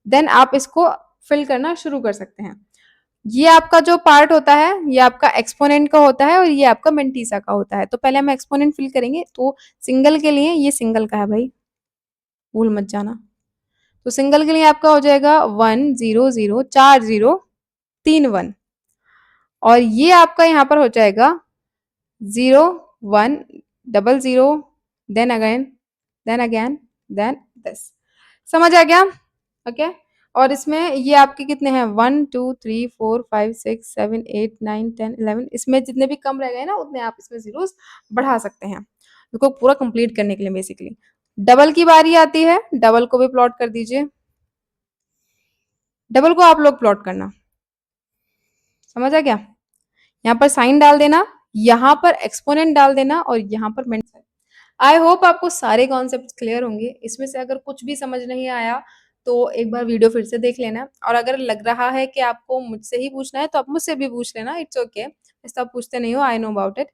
देन आप इसको फिल करना शुरू कर सकते हैं। ये आपका जो पार्ट होता है ये आपका एक्सपोनेंट का होता है और ये आपका मेंटीसा का होता है। तो पहले हम एक्सपोनेंट फिल करेंगे। तो सिंगल के लिए ये सिंगल का है भाई, भूल मत जाना। तो सिंगल के लिए आपका हो जाएगा 1 0 0 4 0 3 1, और ये आपका यहाँ पर हो जाएगा 0 1 double 0 then again then again then this. समझ आ गया? ओके। और इसमें ये आपके कितने हैं 1 2 3 4 5 6 7 8 9 10 11, इसमें जितने भी कम रह गए ना उतने आप इसमें जीरोस बढ़ा सकते हैं इसको पूरा कंप्लीट करने के लिए। बेसिकली डबल की बारी आती है, डबल को भी प्लॉट कर दीजिए। डबल को आप लोग प्लॉट करना, समझ आ गया? यहाँ पर साइन डाल देना, यहाँ पर एक्सपोनेंट डाल देना और यहाँ पर मेंशन। आई होप आपको सारे कॉन्सेप्ट क्लियर होंगे। इसमें से अगर कुछ भी समझ नहीं आया तो एक बार वीडियो फिर से देख लेना, और अगर लग रहा है कि आपको मुझसे ही पूछना है तो आप मुझसे भी पूछ लेना, इट्स ओके। ऐसा आप पूछते नहीं हो, I know about it.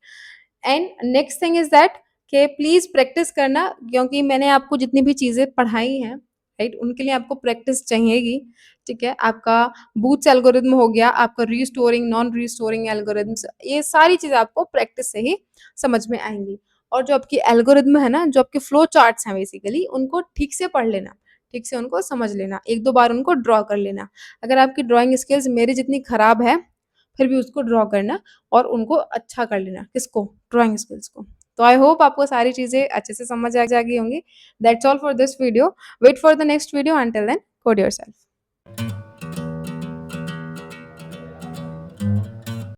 And next thing is that कि प्लीज प्रैक्टिस करना, क्योंकि मैंने आपको जितनी भी चीजें पढ़ाई हैं राइट, उनके लिए आपको प्रैक्टिस चाहिएगी। ठीक है, आपका बूट्स एल्गोरिथम हो गया, आपका रीस्टोरिंग नॉन रीस्टोरिंग एल्गोरिथम्स, ये सारी चीजें आपको प्रैक्टिस से ही समझ में आएंगी। और जो आपकी एल्गोरिथम है ना, जो आपके फ्लो चार्ट्स हैं बेसिकली, उनको ठीक से पढ़ लेना, ठीक से उनको समझ लेना, एक दो बार उनको ड्रॉ कर लेना। अगर आपकी ड्राइंग स्किल्स मेरी जितनी खराब है फिर भी उसको ड्रॉ करना और उनको अच्छा कर लेना, किसको, ड्राइंग स्किल्स को। तो आई होप आपको सारी चीजें अच्छे से समझ आ गई होंगी। That's all for this video, wait for the next video, until then code yourself.